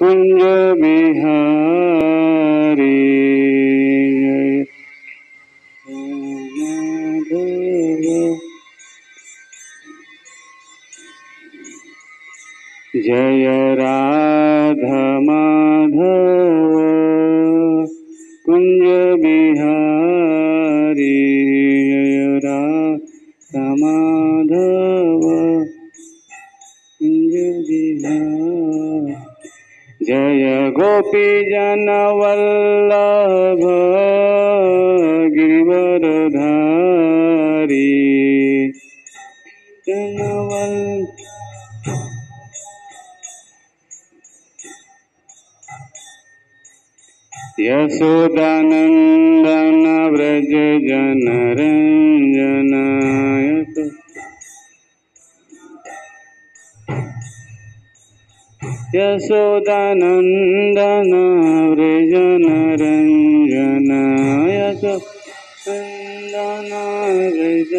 कुंज बिहारी जय राधा माधव कुंज बिहारी जय राधा माधव कुंज बिहारी जय गोपी जन वल्लभ गिरिवरधारी यशोदानंदन व्रज जनरंजन यशोदानंदन व्रज जनरंजन यशोदानंदन व्रज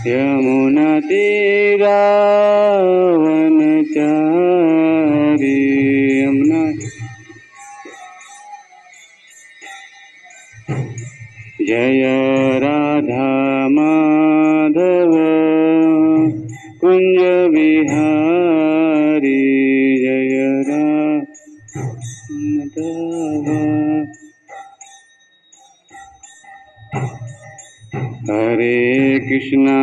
यमुना तीरावनचारी यमुना जय राधा माधव कुंज बिहारी जय राधा माधव हरे कृष्णा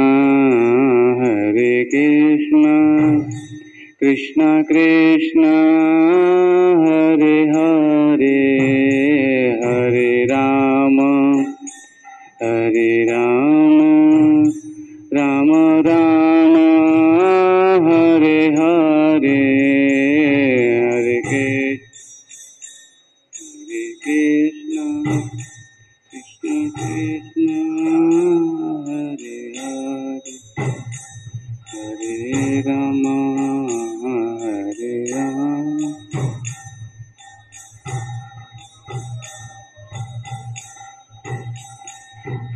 कृष्णा कृष्णा हरे हरे हरे राम राम राम हरे हरे हरे कृष्णा कृष्णा कृष्णा हरे हरे हरे राम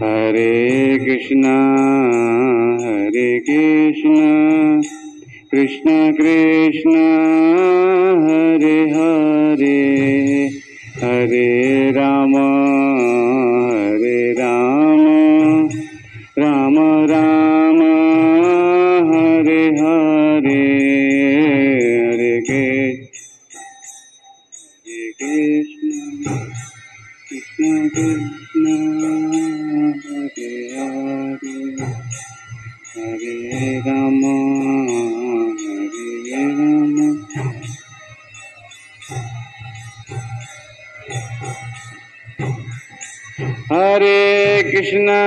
हरे कृष्णा कृष्णा कृष्णा हरे हरे हरे राम राम राम हरे हरे हरे कृष्णा कृष्णा कृष्णा हरे हरे हरे राम हरे कृष्णा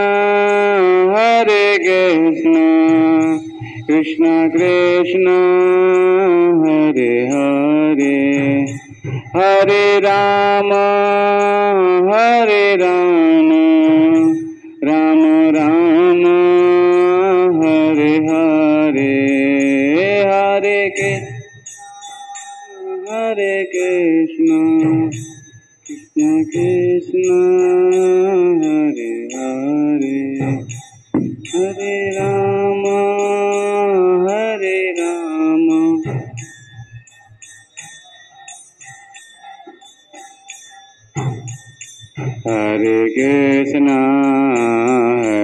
कृष्णा कृष्णा हरे हरे हरे राम राम राम हरे हरे हरे कृष्णा कृष्णा कृष्णा हरे हरे हरे राम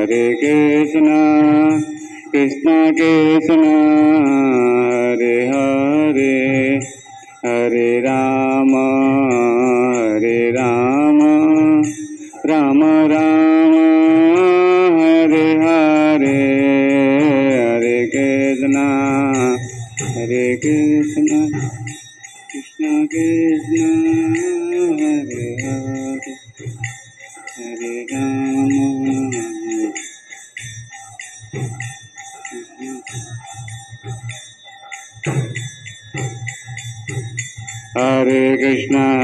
हरे कृष्णा कृष्णा कृष्णा हरे हरे हरे राम राम राम हरे हरे हरे कृष्णा कृष्णा कृष्णा हरे हरे हरे राम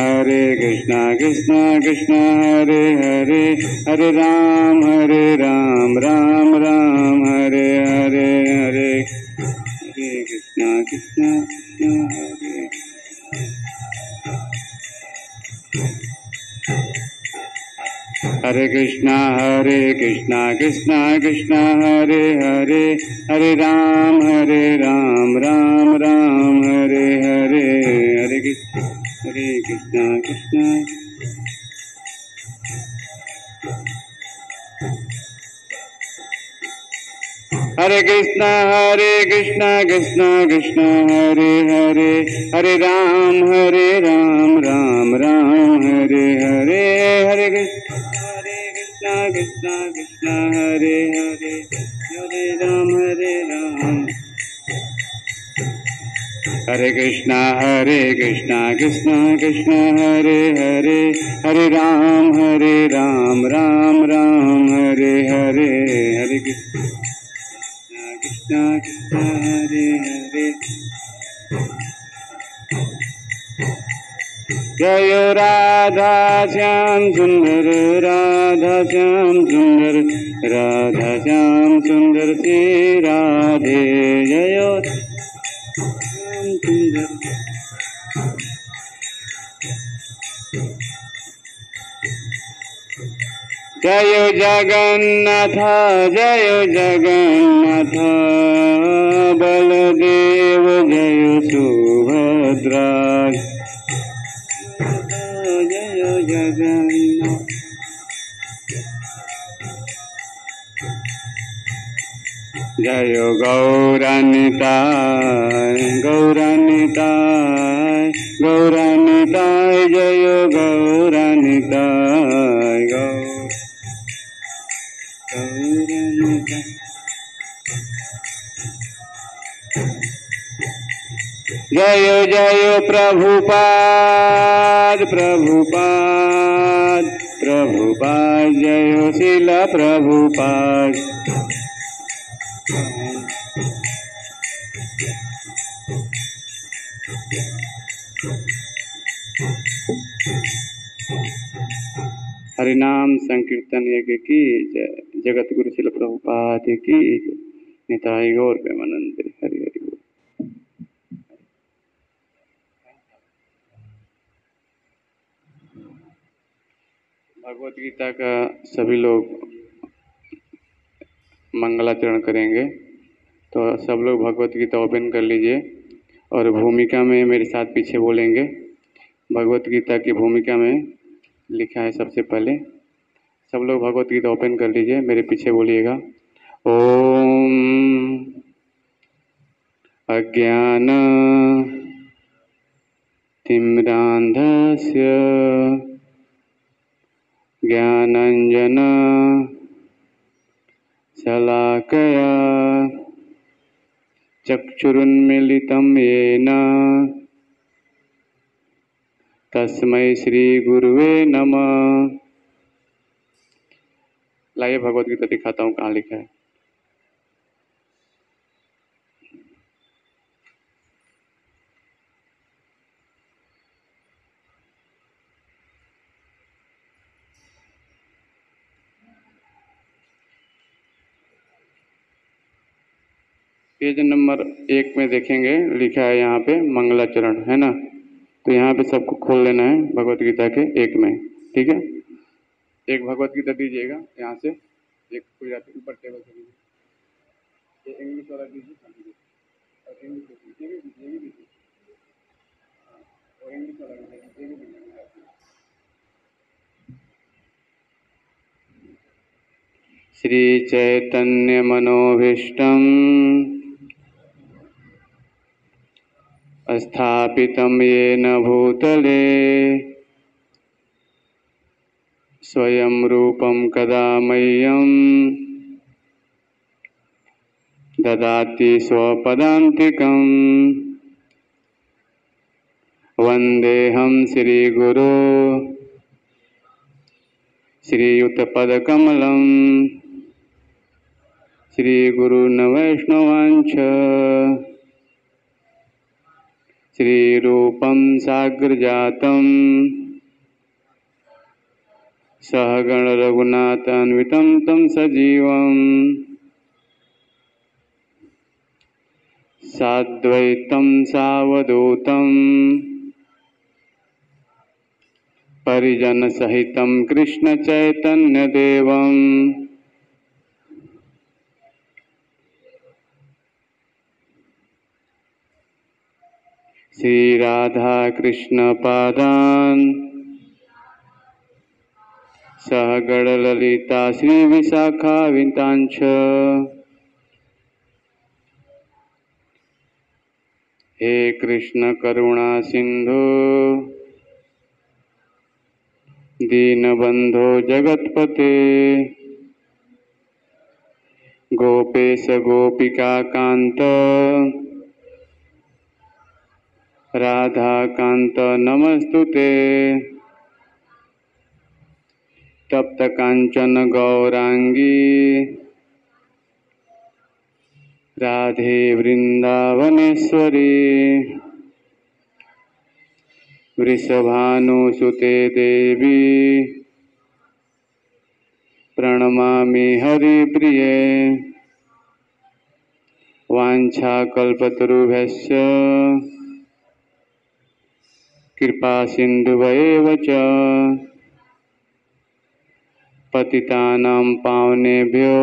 हरे Krishna Krishna Krishna Hare Hare Hare Ram Ram Ram Hare Hare Hare Krishna Krishna Hare Hare Krishna Krishna Krishna Hare Hare Hare Ram Ram Ram Hare Hare Hare Krishna Krishna Hare Krishna Krishna Krishna Hare Hare Hare Ram Ram Ram Hare Hare Hare Krishna Krishna Krishna Hare Hare Hare Ram Hare Krishna Krishna Krishna Hare Hare Hare Ram Ram Ram Hare Hare Hare Krishna Krishna Krishna Hare Hare जय राधा श्याम सुंदर राधा श्याम सुंदर राधा श्याम सुंदर श्री राधे जय श्याम सुंदर जय जगन्नाथ बलदेव जय सुभद्रा जय जगन्नाथ जय गौरानिताय गौरानिताय गौरानिताय जय गौरानिताय गौरानिताय जय जय प्रभुपाद प्रभुपाद प्रभुपाद जय शिल प्रभुपाद हरिनाम संकीर्तन यज्ञ की जगत गुरु शिल प्रभुपाद की निताई गौर प्रेमानंद हरि हरि बोल। भगवत गीता का सभी लोग मंगलाचरण करेंगे, तो सब लोग भगवत गीता ओपन कर लीजिए और भूमिका में मेरे साथ पीछे बोलेंगे। भगवत गीता की भूमिका में लिखा है सबसे पहले, सब लोग भगवत गीता ओपन कर लीजिए, मेरे पीछे बोलिएगा। ओम अज्ञान तिम्रान्धस्य ज्ञानाञ्जन शलाकया चक्षुरुन्मीलितं येन तस्मै श्री गुरुवे नमः। लाइए भगवत गीता दिखाता हूँ कहाँ लिखा है। पेज नंबर 1 में देखेंगे, लिखा है यहाँ पे मंगलाचरण, है ना। तो यहाँ पे सबको खोल लेना है भगवत गीता के 1 में, ठीक है। एक भगवत गीता दीजिएगा यहाँ से, एक गुजराती ऊपर टेबल से दीजिए, ये इंग्लिश वाला दीजिए और इंग्लिश वाला श्री चैतन्य मनोभीष्टम स्थापितं येन भूतले स्वयं रूपं कदा मह्यं ददाति स्वपदान्तिकं वन्देऽहं श्रीगुरो श्रीयुतपदकमलं श्रीगुरून् वैष्णवांश्च श्रीरूपं साग्रजातं सहगण रघुनाथान्वितं तं सजीवं साद्वैतं सावधूतं परिजनसहितं कृष्णचैतन्यदेवं श्री राधा कृष्ण पादान सहगण ललिता श्री विशाखा वितांश। हे कृष्ण करुणा सिंधु दीनबंधो जगतपते गोपेश गोपिका कांत राधा कांत नमस्तुते। तप्त कांचन गौरांगी राधे वृंदावनेश्वरी वृषभानुसुते देवी प्रणमामि हरिप्रिये। वाञ्छाकल्पतरुभ्यश्च कृपा सिन्धुभ्येव च पतितानां पावनेभ्यो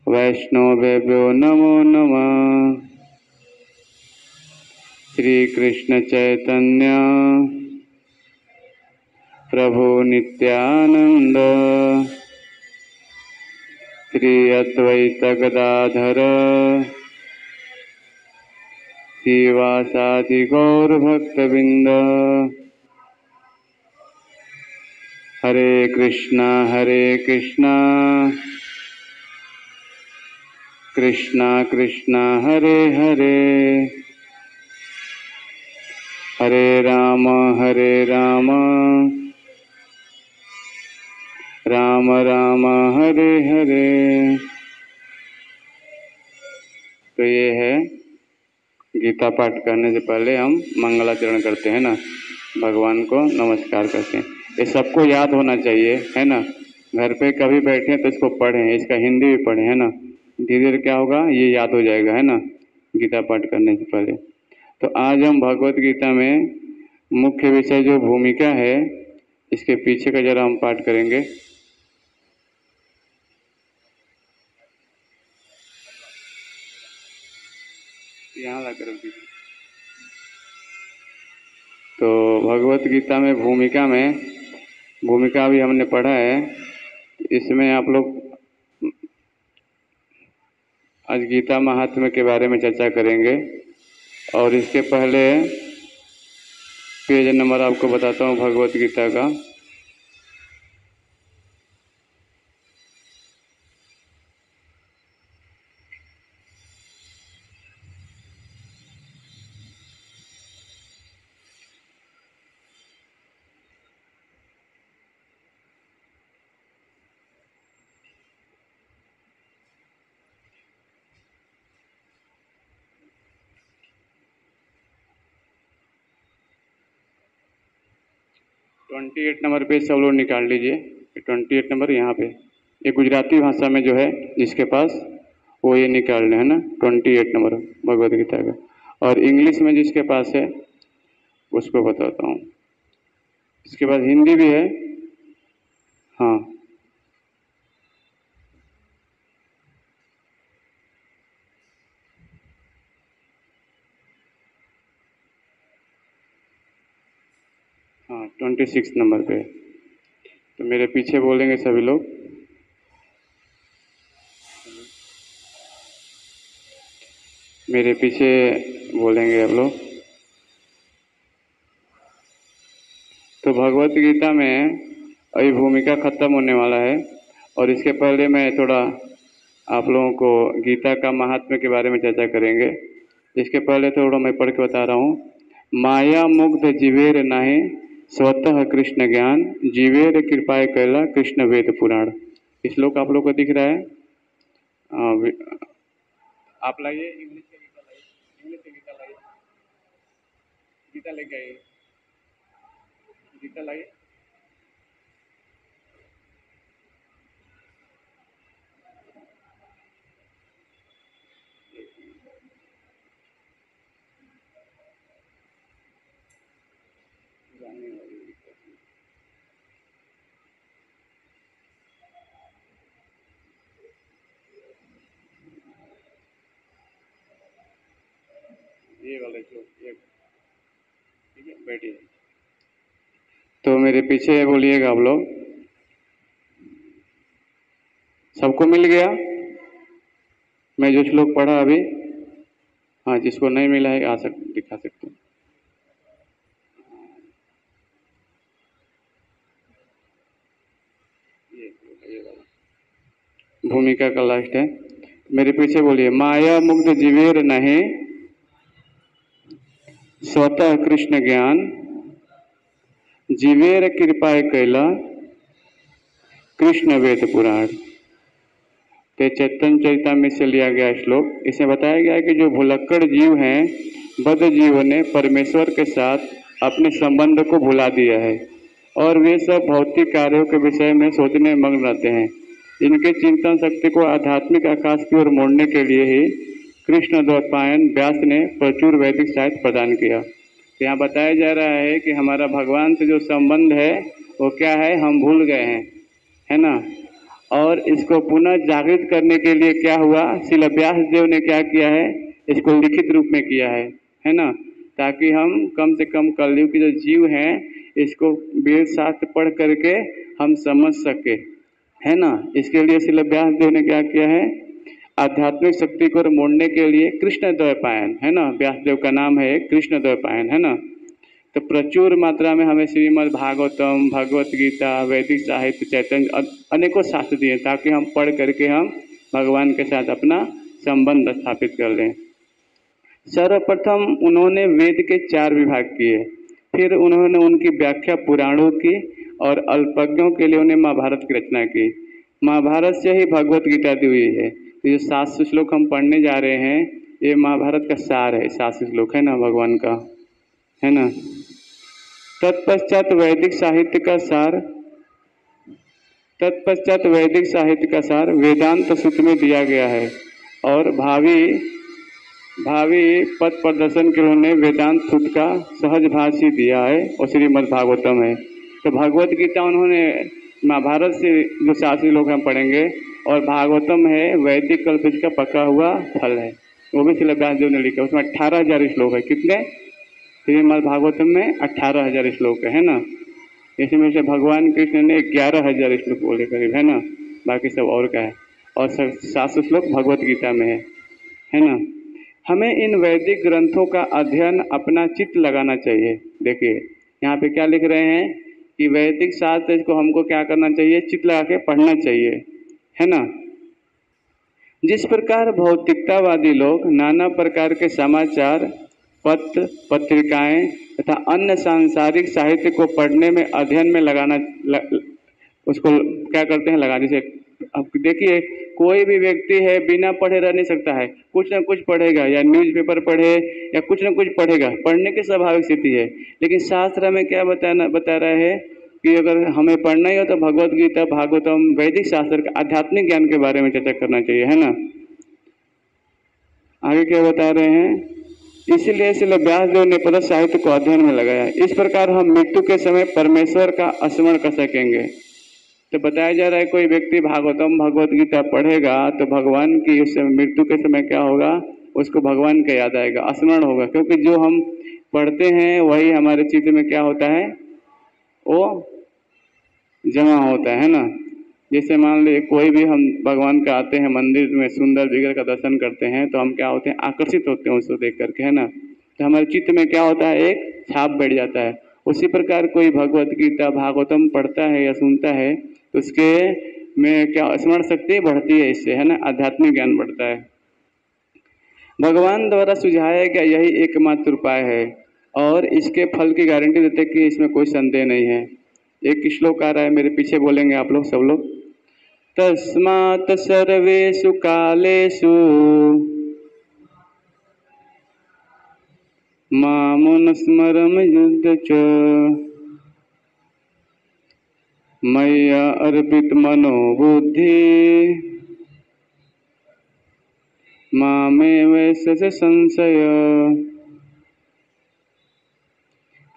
वैष्णवेभ्यो नमो नमः। श्री कृष्ण चैतन्य प्रभु नित्यानंद श्री अद्वैत गदाधर श्रीवासादि गौर भक्तबिंद। हरे कृष्णा कृष्णा कृष्णा हरे हरे हरे राम राम राम हरे हरे। तो ये है गीता पाठ करने से पहले हम मंगलाचरण करते हैं ना, भगवान को नमस्कार करते हैं। ये सबको याद होना चाहिए है ना। घर पे कभी बैठे तो इसको पढ़ें, इसका हिंदी भी पढ़ें है ना। धीरे धीरे क्या होगा, ये याद हो जाएगा है ना, गीता पाठ करने से पहले। तो आज हम भगवत गीता में मुख्य विषय जो भूमिका है, इसके पीछे का जरा हम पाठ करेंगे। यहाँ ला कर तो भगवत गीता में भूमिका भी हमने पढ़ा है। इसमें आप लोग आज गीता महात्म्य के बारे में चर्चा करेंगे। और इसके पहले पेज नंबर आपको बताता हूँ भगवत गीता का। ट्वेंटी 28 नंबर पे सब लोग निकाल लीजिए। 28 नंबर यहाँ पे, ये गुजराती भाषा में जो है जिसके पास वो ये निकाल लें है ना, 28 नंबर भगवत गीता का। और इंग्लिश में जिसके पास है उसको बताता हूँ। इसके बाद हिंदी भी है। हाँ हाँ 26 नंबर पे। तो मेरे पीछे बोलेंगे सभी लोग। मेरे पीछे बोलेंगे आप लोग। तो भगवत गीता में अभी भूमिका खत्म होने वाला है। और इसके पहले मैं थोड़ा आप लोगों को गीता का महात्म्य के बारे में चर्चा करेंगे। इसके पहले थोड़ा मैं पढ़ के बता रहा हूँ। माया मुग्ध जीवेर नाहे स्वतः कृष्ण ज्ञान जीवेर कृपाय कैला कृष्ण वेद पुराण। इस श्लोक आप लोग को दिख रहा है। आप लाइए इंग्लिश के गीता लाइए, इंग्लिश के गीता लाइए, गीता लेके आइए, गीता लाइए। ये वाला श्लोक ये, ठीक है, बैठिए। तो मेरे पीछे बोलिएगा आप लोग। सबको मिल गया मैं जो श्लोक पढ़ा अभी? हाँ, जिसको नहीं मिला है दिखा सकते हैं। ये वाला भूमिका का लास्ट है। मेरे पीछे बोलिए, माया मुग्ध जीवेर नहीं स्वतः कृष्ण ज्ञान, जीवेर कृपा कैला कृष्ण वेद पुराण। तो चैतन्य चरितामृत से लिया गया श्लोक। इसमें बताया गया है कि जो भुलक्कड़ जीव हैं, बद्ध जीवों ने परमेश्वर के साथ अपने संबंध को भुला दिया है और वे सब भौतिक कार्यों के विषय में सोचने में मग्न रहते हैं। इनके चिंतन शक्ति को आध्यात्मिक आकाश की ओर मोड़ने के लिए ही कृष्ण द्वैपायन व्यास ने प्रचुर वैदिक साहित्य प्रदान किया। तो यहाँ बताया जा रहा है कि हमारा भगवान से जो संबंध है वो क्या है, हम भूल गए हैं, है ना। और इसको पुनः जागृत करने के लिए क्या हुआ, श्रील व्यास देव ने क्या किया है, इसको लिखित रूप में किया है ना, ताकि हम कम से कम कलयुग के जो जीव हैं इसको वेद शास्त्र पढ़ करके हम समझ सके, है ना। इसके लिए श्रील व्यास देव ने क्या किया है, आध्यात्मिक शक्ति को मोड़ने के लिए कृष्ण द्वैपायन, है ना, व्यास देव का नाम है कृष्ण द्वैपायन, है ना। तो प्रचुर मात्रा में हमें श्रीमद् भागवतम, भगवत गीता, वैदिक साहित्य, चैतन्य अनेकों शास्त्र दिए ताकि हम पढ़ करके हम भगवान के साथ अपना संबंध स्थापित कर लें। सर्वप्रथम उन्होंने वेद के 4 विभाग किए, फिर उन्होंने उनकी व्याख्या पुराणों की और अल्पज्ञों के लिए उन्हें महाभारत की रचना की। महाभारत से ही भगवत गीता दी हुई है। तो जो 700 श्लोक हम पढ़ने जा रहे हैं ये महाभारत का सार है, 700 श्लोक है ना भगवान का, है ना। तत्पश्चात वैदिक साहित्य का सार वेदांत सूत्र में दिया गया है और भावी पथ प्रदर्शन के लिए उन्होंने वेदांत सूत्र का सहज भाष्य दिया है और श्रीमद् भागवतम है। तो भगवत गीता उन्होंने महाभारत से जो 700 श्लोक हम पढ़ेंगे और भागवतम है वैदिक कल्प का पका हुआ फल है, वो भी श्रील व्यास देव ने लिखा। उसमें 18,000 श्लोक है। कितने? श्रीमद् भागवतम में 18,000 श्लोक है ना। इसमें से भगवान कृष्ण ने 11,000 श्लोक बोले करीब, है ना, बाकी सब और का है, और 700 श्लोक भगवत गीता में है ना। हमें इन वैदिक ग्रंथों का अध्ययन अपना चित्त लगाना चाहिए। देखिए यहाँ पे क्या लिख रहे हैं कि वैदिक शास्त्र को हमको क्या करना चाहिए, चित्त लगा के पढ़ना चाहिए, है ना। जिस प्रकार भौतिकतावादी लोग नाना प्रकार के समाचार पत्र, पत्रिकाएं तथा अन्य सांसारिक साहित्य को पढ़ने में, अध्ययन में उसको क्या करते हैं, लगा। जैसे अब देखिए कोई भी व्यक्ति है बिना पढ़े रह नहीं सकता है, कुछ ना कुछ पढ़ेगा, या न्यूज़पेपर पढ़े या कुछ ना कुछ पढ़ेगा, पढ़ने की स्वाभाविक स्थिति है। लेकिन शास्त्र में क्या बता रहा है कि अगर हमें पढ़ना ही हो तो भगवत गीता, भागवतम, वैदिक शास्त्र का आध्यात्मिक ज्ञान के बारे में चर्चा करना चाहिए, है ना। आगे क्या बता रहे हैं, इसलिए व्यास देव ने पद साहित्य को अध्ययन में लगाया। इस प्रकार हम मृत्यु के समय परमेश्वर का स्मरण कर सकेंगे। तो बताया जा रहा है कोई व्यक्ति भागवतम, भगवत गीता पढ़ेगा तो भगवान की उस मृत्यु के समय क्या होगा, उसको भगवान का याद आएगा, स्मरण होगा, क्योंकि जो हम पढ़ते हैं वही हमारे चित्त में क्या होता है, वो जमा होता है ना। जैसे मान लीजिए कोई भी हम भगवान का आते हैं मंदिर में, सुंदर विग्रह का दर्शन करते हैं तो हम क्या होते हैं, आकर्षित होते हैं उसको देख करके, है ना। तो हमारे चित्त में क्या होता है, एक छाप बैठ जाता है। उसी प्रकार कोई भगवत गीता, भागवतम पढ़ता है या सुनता है तो उसके में क्या स्मरण शक्ति बढ़ती है, इससे, है ना, आध्यात्मिक ज्ञान बढ़ता है। भगवान द्वारा सुझाया गया यही एकमात्र उपाय है और इसके फल की गारंटी देते कि इसमें कोई संदेह नहीं है। एक श्लोक आ रहा है, मेरे पीछे बोलेंगे आप लोग, सब लोग। तस्मात् सर्वेषु कालेषु मामनुस्मरन् युध्य च मय्या अर्पित मनो बुद्धि मामेव स संशय।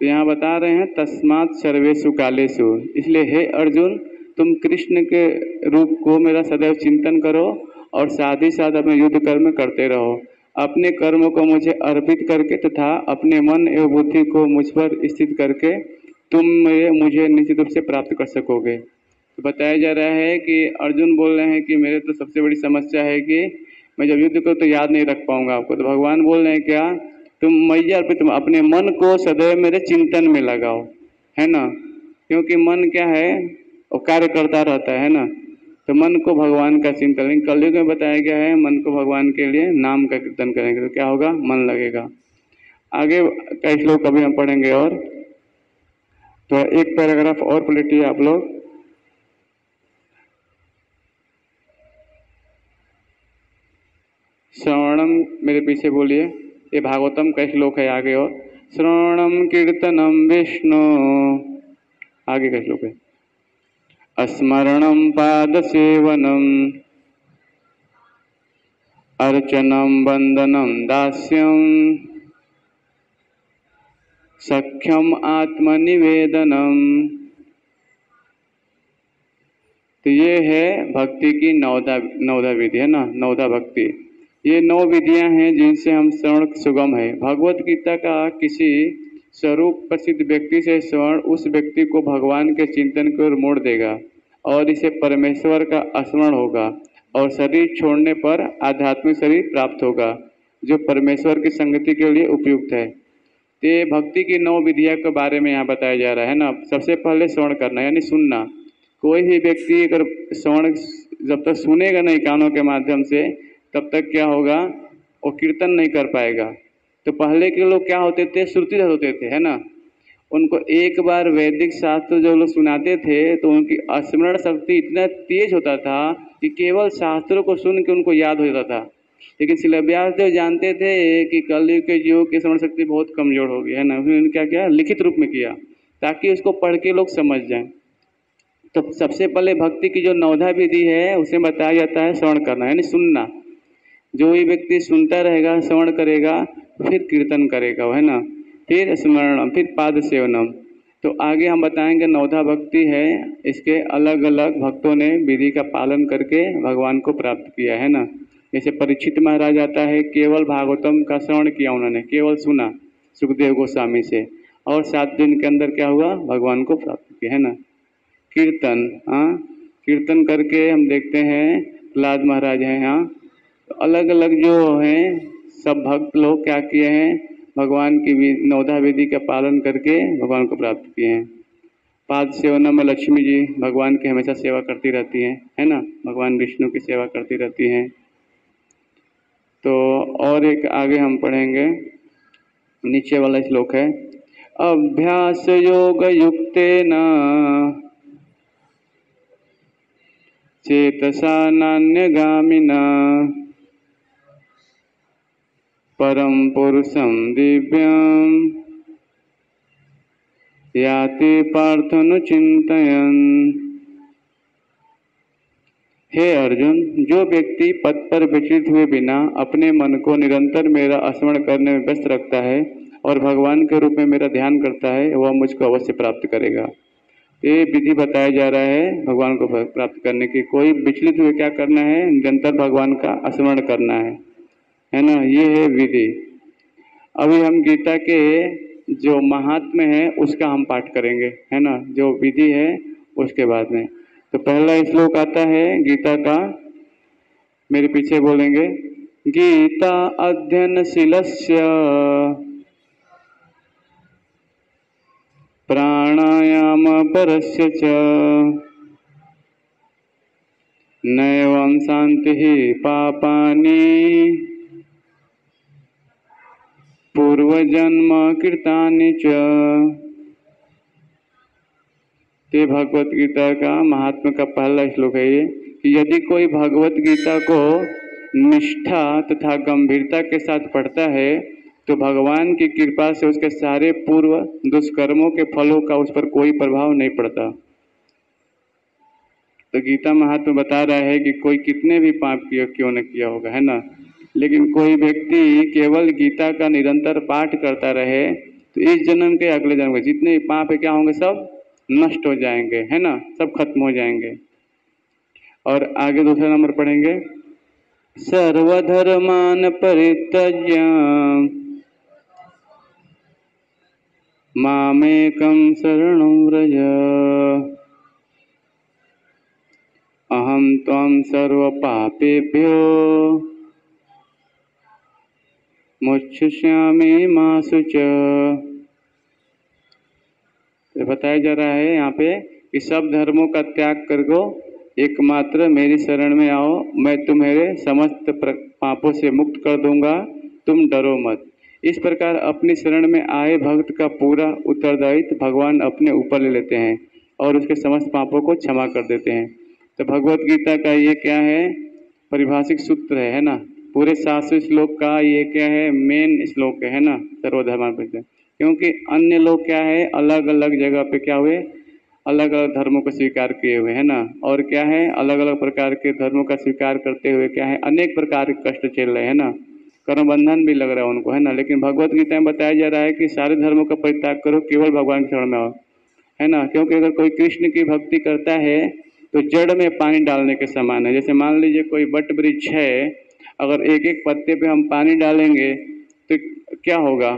तो यहाँ बता रहे हैं तस्मात् सर्वेषु कालेषु, इसलिए हे अर्जुन तुम कृष्ण के रूप को मेरा सदैव चिंतन करो और साथ ही साथ अपने युद्ध कर्म करते रहो। अपने कर्मों को मुझे अर्पित करके तथा अपने मन एवं बुद्धि को मुझ पर स्थित करके तुम मुझे निश्चित रूप से प्राप्त कर सकोगे। तो बताया जा रहा है कि अर्जुन बोल रहे हैं कि मेरे तो सबसे बड़ी समस्या है कि मैं जब युद्ध करूँ तो याद नहीं रख पाऊंगा आपको। तो भगवान बोल रहे हैं क्या, तुम मैया अर्पित, तुम अपने मन को सदैव मेरे चिंतन में लगाओ, है ना, क्योंकि मन क्या है वो कार्य करता रहता है ना। तो मन को भगवान का चिंतन, लेकिन कलयुग में बताया गया है मन को भगवान के लिए नाम का कीर्तन करेंगे तो क्या होगा, मन लगेगा। आगे का श्लोक कभी हम पढ़ेंगे। और तो एक पैराग्राफ और पढ़ लीजिए आप लोग। श्रवणम, मेरे पीछे बोलिए, ये भागवतम का श्लोक है आगे। और श्रवणम कीर्तनम विष्णु, आगे का श्लोक है, स्मरणम पाद सेवनम अर्चनम वंदनम दास्यम सख्यम आत्मनिवेदनम। तो ये है भक्ति की नवधा विधि, है ना, नवधा भक्ति। ये 9 विधियां हैं जिनसे हम श्रवण सुगम है। भगवत गीता का किसी स्वरूप प्रसिद्ध व्यक्ति से श्रवण उस व्यक्ति को भगवान के चिंतन की ओर मोड़ देगा और इसे परमेश्वर का स्मरण होगा और शरीर छोड़ने पर आध्यात्मिक शरीर प्राप्त होगा जो परमेश्वर की संगति के लिए उपयुक्त है। तो ये भक्ति की 9 विधियां के बारे में यहाँ बताया जा रहा है ना। सबसे पहले श्रवण करना यानी सुनना। कोई भी व्यक्ति अगर श्रवण जब तक सुनेगा नहीं कानों के माध्यम से तब तक क्या होगा, वो कीर्तन नहीं कर पाएगा। तो पहले के लोग क्या होते थे, श्रुतिधर होते थे, है ना। उनको एक बार वैदिक शास्त्र जो लोग सुनाते थे तो उनकी स्मरण शक्ति इतना तेज होता था कि केवल शास्त्रों को सुन के उनको याद हो जाता था। लेकिन श्रील व्यासदेव जानते थे कि कलयुग के जीवों की स्मरण शक्ति बहुत कमजोर हो गई है ना। उन्होंने क्या किया, लिखित रूप में किया ताकि उसको पढ़ के लोग समझ जाएं। तो सबसे पहले भक्ति की जो नवधा विधि है उसे बताया जाता है श्रवण करना यानी सुनना। जो भी व्यक्ति सुनता रहेगा, श्रवण करेगा, फिर कीर्तन करेगा, है ना, फिर स्मरणम, फिर पाद सेवनम। तो आगे हम बताएंगे नवधा भक्ति है, इसके अलग अलग भक्तों ने विधि का पालन करके भगवान को प्राप्त किया, है ना। जैसे परीक्षित महाराज आता है, केवल भागवतम का श्रवण किया उन्होंने, केवल सुना सुखदेव गोस्वामी से, और 7 दिन के अंदर क्या हुआ, भगवान को प्राप्त किया, है ना। कीर्तन, हाँ, कीर्तन करके हम देखते हैं प्रहलाद महाराज हैं, हाँ, अलग अलग जो हैं सब भक्त लोग क्या किए हैं, भगवान की नवधा विधि का पालन करके भगवान को प्राप्त किए हैं। पाद सेवना में लक्ष्मी जी भगवान की हमेशा सेवा करती रहती हैं, है ना, भगवान विष्णु की सेवा करती रहती हैं। तो और एक आगे हम पढ़ेंगे, नीचे वाला श्लोक है, अभ्यास योग युक्तेन चेतसा नान्यगामिना परम पुरुषम दिव्यम याति पार्थनुचिंतयन्। हे अर्जुन, जो व्यक्ति पथ पर विचलित हुए बिना अपने मन को निरंतर मेरा स्मरण करने में व्यस्त रखता है और भगवान के रूप में मेरा ध्यान करता है वह मुझको अवश्य प्राप्त करेगा। ये विधि बताया जा रहा है भगवान को प्राप्त करने की। कोई विचलित हुए क्या करना है, निरंतर भगवान का स्मरण करना है ना, ये है विधि। अभी हम गीता के जो महात्म्य है उसका हम पाठ करेंगे, है ना, जो विधि है उसके बाद में। तो पहला श्लोक आता है गीता का, मेरे पीछे बोलेंगे, गीता अध्ययनशीलस्य प्राणायाम परस्य च नैवं शांति पापानि पूर्वजन्म कृतानि च। ये भगवत गीता का महात्मा का पहला श्लोक है ये, कि यदि कोई भगवत गीता को निष्ठा तथा गंभीरता के साथ पढ़ता है तो भगवान की कृपा से उसके सारे पूर्व दुष्कर्मों के फलों का उस पर कोई प्रभाव नहीं पड़ता। तो गीता महात्मा बता रहा है कि कोई कितने भी पाप क्यों न किया होगा, है ना, लेकिन कोई व्यक्ति केवल गीता का निरंतर पाठ करता रहे तो इस जन्म के अगले जन्म के जितने पाप है क्या होंगे, सब नष्ट हो जाएंगे, है ना, सब खत्म हो जाएंगे। और आगे दूसरा नंबर पढ़ेंगे, सर्वधर्मान् परित्यज्य मामेकं शरणं व्रज अहं त्वं सर्वपापेभ्यो मोक्षयिष्यामि मा शुच। तो बताया जा रहा है यहाँ पे कि सब धर्मों का त्याग कर दो, एकमात्र मेरी शरण में आओ, मैं तुम्हारे समस्त पापों से मुक्त कर दूंगा, तुम डरो मत। इस प्रकार अपनी शरण में आए भक्त का पूरा उत्तरदायित्व भगवान अपने ऊपर ले लेते हैं और उसके समस्त पापों को क्षमा कर देते हैं। तो भगवत गीता का ये क्या है, परिभाषिक सूत्र है ना। पूरे 700 श्लोक का ये क्या है, मेन श्लोक है ना, सर्वधर्मान् परित्यज्य। क्योंकि अन्य लोग क्या है, अलग अलग जगह पे क्या हुए, अलग अलग धर्मों को स्वीकार किए हुए है ना, और क्या है, अलग अलग प्रकार के धर्मों का स्वीकार करते हुए क्या है, अनेक प्रकार के कष्ट झेल रहे हैं ना, कर्म बंधन भी लग रहा है उनको है ना। लेकिन भगवत गीता में बताया जा रहा है कि सारे धर्मों का परित्याग करो, केवल भगवान की शरण में आओ, है ना। क्योंकि अगर कोई कृष्ण की भक्ति करता है तो जड़ में पानी डालने के समान है। जैसे मान लीजिए कोई वट वृक्ष है, अगर एक एक पत्ते पे हम पानी डालेंगे तो क्या होगा,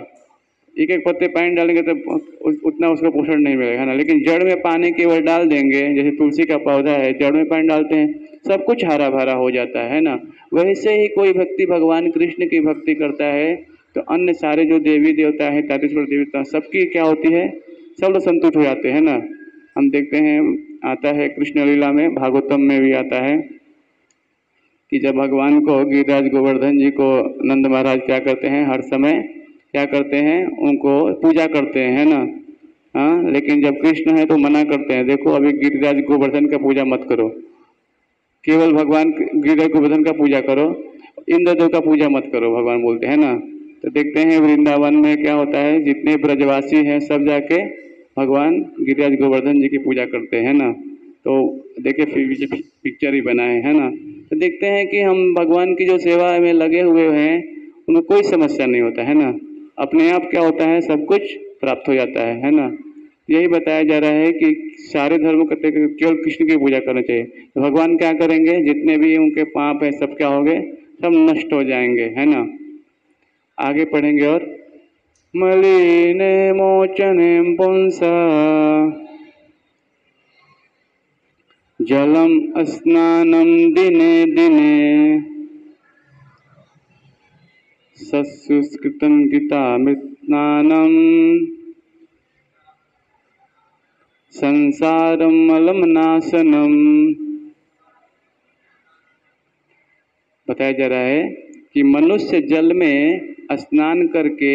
एक एक पत्ते पानी डालेंगे तो उतना उसका पोषण नहीं मिलेगा, है ना। लेकिन जड़ में पानी केवल डाल देंगे, जैसे तुलसी का पौधा है, जड़ में पानी डालते हैं, सब कुछ हरा भरा हो जाता है ना। वैसे ही कोई व्यक्ति भगवान कृष्ण की भक्ति करता है तो अन्य सारे जो देवी देवता है, 33 देवता, सबकी क्या होती है, सब लोग संतुष्ट हो जाते हैं ना। हम देखते हैं, आता है कृष्ण लीला में, भागवतम में भी आता है कि जब भगवान को गिरिराज गोवर्धन जी को नंद महाराज क्या करते हैं, हर समय क्या करते हैं, उनको पूजा करते हैं, है ना। हाँ, लेकिन जब कृष्ण है तो मना करते हैं, देखो अभी गिरिराज गोवर्धन का पूजा मत करो, केवल भगवान गिरिराज गोवर्धन का पूजा करो, इंद्रदेव का पूजा मत करो, भगवान बोलते हैं ना। तो देखते हैं वृंदावन में क्या होता है, जितने ब्रजवासी हैं सब जाके भगवान गिरिराज गोवर्धन जी की पूजा करते हैं ना। तो देखिए फिर पिक्चर ही बनाए है ना। तो देखते हैं कि हम भगवान की जो सेवा में लगे हुए हैं उनको कोई समस्या नहीं होता है ना, अपने आप क्या होता है, सब कुछ प्राप्त हो जाता है ना। यही बताया जा रहा है कि सारे धर्मों का केवल कृष्ण की पूजा करना चाहिए। तो भगवान क्या करेंगे, जितने भी उनके पाप हैं सब क्या होंगे, सब नष्ट हो जाएंगे, है ना। आगे पढ़ेंगे और मलिने मोचने पुंसा जलम स्नानम दिने दिने सत्सुस्कृतं गीतामृतस्नानं संसारम मलमनाशनम। बताया जा रहा है कि मनुष्य जल में स्नान करके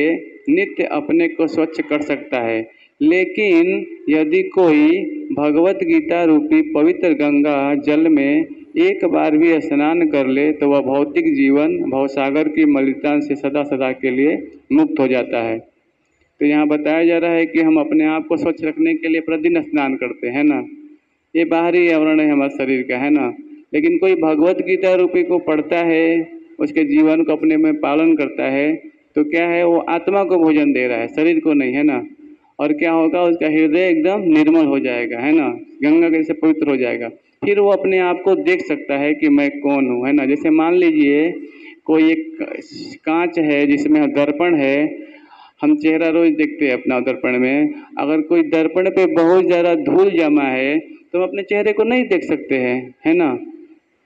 नित्य अपने को स्वच्छ कर सकता है, लेकिन यदि कोई भगवत गीता रूपी पवित्र गंगा जल में एक बार भी स्नान कर ले तो वह भौतिक जीवन भवसागर की मलिनता से सदा सदा के लिए मुक्त हो जाता है। तो यहाँ बताया जा रहा है कि हम अपने आप को स्वच्छ रखने के लिए प्रतिदिन स्नान करते हैं ना, ये बाहरी आवरण है हमारे शरीर का, है ना। लेकिन कोई भगवत गीता रूपी को पढ़ता है, उसके जीवन को अपने में पालन करता है, तो क्या है, वो आत्मा को भोजन दे रहा है, शरीर को नहीं, है ना। और क्या होगा, उसका हृदय एकदम निर्मल हो जाएगा, है ना, गंगा के जैसे पवित्र हो जाएगा। फिर वो अपने आप को देख सकता है कि मैं कौन हूँ, है ना। जैसे मान लीजिए कोई एक कांच है जिसमें दर्पण है, हम चेहरा रोज देखते हैं अपना दर्पण में, अगर कोई दर्पण पे बहुत ज़्यादा धूल जमा है तो हम अपने चेहरे को नहीं देख सकते हैं, है ना।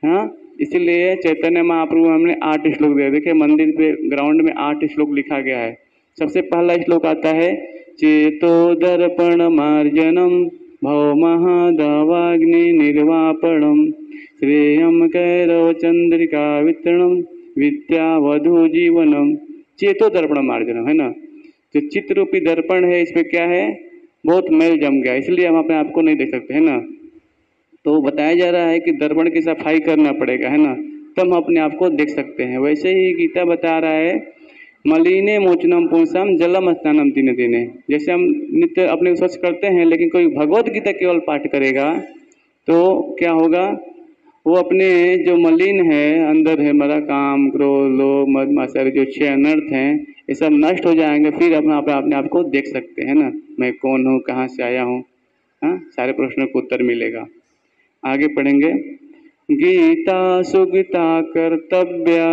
हाँ, इसीलिए चैतन्य महाप्रभु हमने 8 श्लोक दिए, देखिए मंदिर पे ग्राउंड में 8 श्लोक लिखा गया है। सबसे पहला श्लोक आता है, चेतो दर्पण मार्जनम भव महादावाग्नि निर्वापणम श्रेयम कैरव चंद्रिका वितरणम विद्यावधु जीवनम। चेतो दर्पण मार्जनम, है ना। जो चित्त रूपी दर्पण है, इसमें क्या है, बहुत मैल जम गया, इसलिए हम अपने आप को नहीं देख सकते, है ना। तो बताया जा रहा है कि दर्पण की सफाई करना पड़ेगा, है ना, तब हम अपने आप को देख सकते हैं। वैसे ही गीता बता रहा है, मलिने मोचनम पुंसम जलम स्नानम दिने दिने। जैसे हम नित्य अपने को स्वच्छ करते हैं, लेकिन कोई भगवत गीता केवल पाठ करेगा तो क्या होगा, वो अपने जो मलिन है अंदर है, हमारा काम क्रोध लोभ मद मात्सर्य जो 6 अनर्थ हैं, ये सब नष्ट हो जाएंगे, फिर अपने आप को देख सकते हैं ना, मैं कौन हूँ, कहाँ से आया हूँ। हाँ, सारे प्रश्नों को उत्तर मिलेगा। आगे पढ़ेंगे, गीता सुगीता कर्तव्या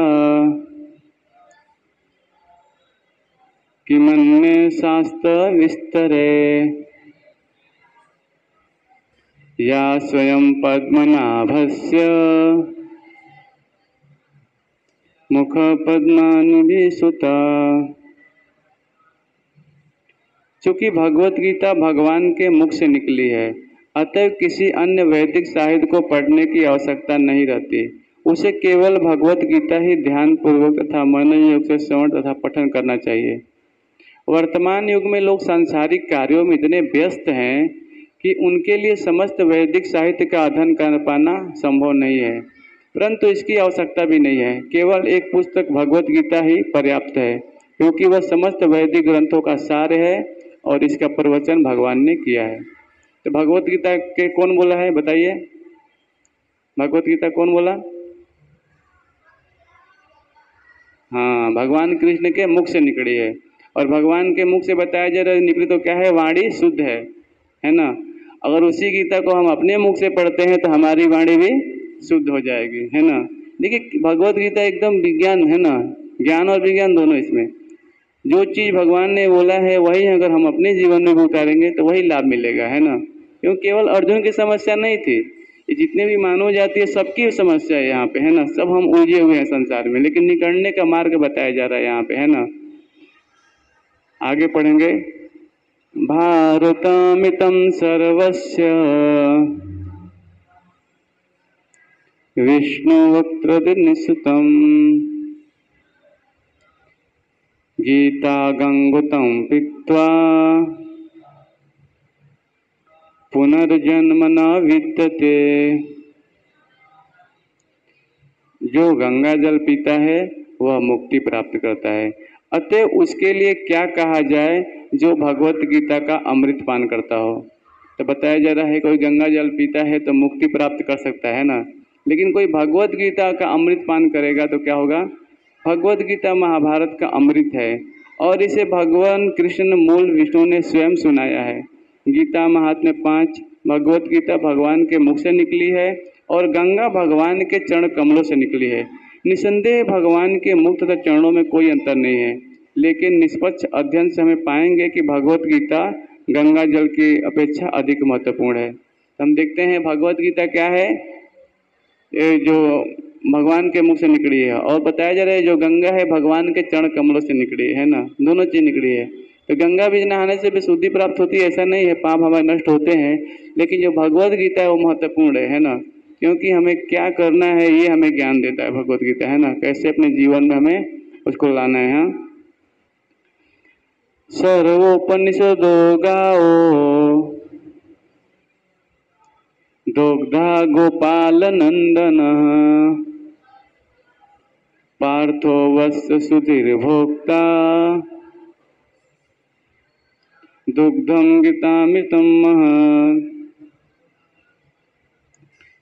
किमन्ये शास्त्र विस्तरे या स्वयं पद्मनाभस्य मुख पद्मानुविसुता। चूंकि भगवत गीता भगवान के मुख से निकली है, अतः किसी अन्य वैदिक साहित्य को पढ़ने की आवश्यकता नहीं रहती। उसे केवल भगवत गीता ही ध्यान पूर्वक तथा मनोयोग से श्रवण तथा पठन करना चाहिए। वर्तमान युग में लोग सांसारिक कार्यों में इतने व्यस्त हैं कि उनके लिए समस्त वैदिक साहित्य का अध्ययन कर पाना संभव नहीं है, परंतु इसकी आवश्यकता भी नहीं है। केवल एक पुस्तक भगवत गीता ही पर्याप्त है, क्योंकि वह समस्त वैदिक ग्रंथों का सार है और इसका प्रवचन भगवान ने किया है। तो भगवत गीता के कौन बोला है, बताइए? भगवत गीता कौन बोला? हाँ, भगवान कृष्ण के मुख से निकली है। और भगवान के मुख से बताया जा रहा है निकली तो क्या है? वाणी शुद्ध है ना। अगर उसी गीता को हम अपने मुख से पढ़ते हैं तो हमारी वाणी भी शुद्ध हो जाएगी, है ना। देखिए, भगवत गीता एकदम विज्ञान है ना, ज्ञान और विज्ञान दोनों इसमें। जो चीज़ भगवान ने बोला है वही अगर हम अपने जीवन में भी उतारेंगे तो वही लाभ मिलेगा, है ना। क्योंकि केवल अर्जुन की समस्या नहीं थी, ये जितने भी मानव जाति है सबकी समस्या है यहाँ पे, है ना। सब हम उलझे हुए हैं संसार में, लेकिन निकलने का मार्ग बताया जा रहा है यहाँ पे, है ना। आगे पढ़ेंगे। भारतमितं सर्वस्य विष्णुवक्त्रनिसुतं गीता गंगुतं पीत्वा पुनर्जन्म न विद्यते। जो गंगा जल पीता है वह मुक्ति प्राप्त करता है, अतः उसके लिए क्या कहा जाए जो भगवत गीता का अमृत पान करता हो। तो बताया जा रहा है कोई गंगा जल पीता है तो मुक्ति प्राप्त कर सकता है ना, लेकिन कोई भगवत गीता का अमृत पान करेगा तो क्या होगा? भगवत गीता महाभारत का अमृत है और इसे भगवान कृष्ण मूल विष्णु ने स्वयं सुनाया है। गीता महात्म्य 5। भगवत गीता भगवान के मुख से निकली है और गंगा भगवान के चरण कमलों से निकली है। निसंदेह भगवान के मुख तथा चरणों में कोई अंतर नहीं है, लेकिन निष्पक्ष अध्ययन से हमें पाएंगे कि भगवत गीता गंगा जल की अपेक्षा अधिक महत्वपूर्ण है। हम देखते हैं भगवत गीता क्या है, ये जो भगवान के मुख से निकली है, और बताया जा रहा है जो गंगा है भगवान के चरण कमलों से निकली है ना, दोनों चीज निकली है। तो गंगा बीज नहाने से भी शुद्धि प्राप्त होती है ऐसा नहीं है, पाप हमारे नष्ट होते हैं, लेकिन जो भगवत गीता है वो महत्वपूर्ण है ना, क्योंकि हमें क्या करना है ये हमें ज्ञान देता है भगवत गीता, है ना। कैसे अपने जीवन में हमें उसको लाना है। हाँ, सर्वोपनिषदो गाओ दुग्धा गोपाल नंदन पार्थो वत्स सुधीर भोक्ता दुग्धम गीतामृतम महत्।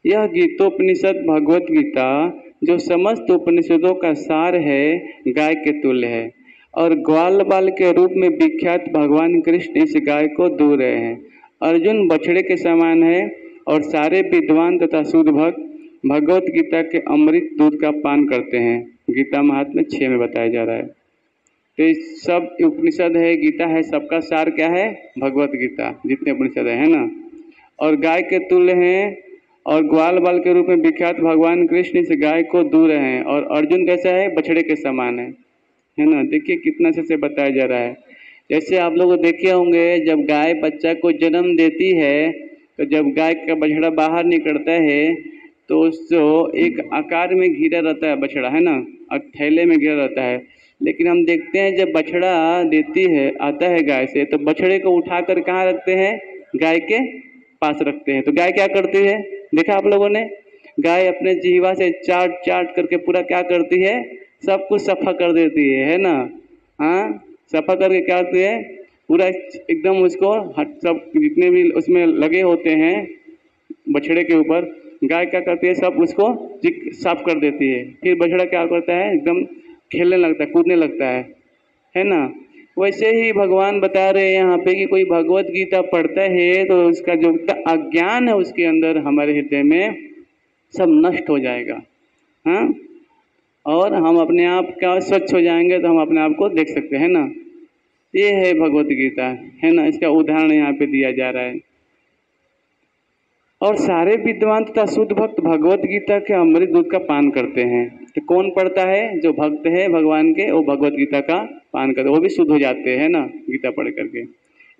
यह गीतोपनिषद भगवत गीता जो समस्त उपनिषदों का सार है गाय के तुल्य है, और ग्वाल बाल के रूप में विख्यात भगवान कृष्ण इस गाय को दूह रहे हैं। अर्जुन बछड़े के समान है और सारे विद्वान तथा शुद्ध भक्त भगवत गीता के अमृत दूध का पान करते हैं। गीता महात्म्य 6 में बताया जा रहा है। तो इस सब उपनिषद है, गीता है, सबका सार क्या है? भगवत गीता, जितने उपनिषद है ना। और गाय के तुल्य हैं और ग्वाल बाल के रूप में विख्यात भगवान कृष्ण इस गाय को दूह रहे हैं, और अर्जुन कैसा है? बछड़े के समान है ना। देखिए कितना अच्छे से बताया जा रहा है। जैसे आप लोग देखे होंगे जब गाय बच्चा को जन्म देती है तो जब गाय का बछड़ा बाहर निकलता है तो उसको एक आकार में घिरा रहता है बछड़ा, है ना, और थैले में घिरा रहता है। लेकिन हम देखते हैं जब बछड़ा देती है आता है गाय से तो बछड़े को उठाकर कहाँ रखते हैं? गाय के पास रखते हैं। तो गाय क्या करती है? देखा आप लोगों ने? गाय अपने जीवा से चाट चाट करके पूरा क्या करती है? सब कुछ सफा कर देती है ना। हाँ, सफा करके क्या करती है? पूरा एकदम उसको हट, सब जितने भी उसमें लगे होते हैं बछड़े के ऊपर, गाय क्या करती है? सब उसको साफ कर देती है। फिर बछड़ा क्या करता है? एकदम खेलने लगता है, कूदने लगता है ना। वैसे ही भगवान बता रहे हैं यहाँ पे कि कोई भगवत गीता पढ़ता है तो उसका जो अज्ञान है उसके अंदर हमारे हृदय में सब नष्ट हो जाएगा। हाँ, और हम अपने आप का स्वच्छ हो जाएंगे तो हम अपने आप को देख सकते हैं ना। ये है भगवत गीता, है ना। इसका उदाहरण यहाँ पे दिया जा रहा है। और सारे विद्वान तथा शुद्ध भक्त भगवत गीता के अमृत दूध का पान करते हैं। तो कौन पढ़ता है? जो भक्त है भगवान के, वो भगवत गीता का पान करते, वो भी शुद्ध हो जाते हैं ना गीता पढ़ करके।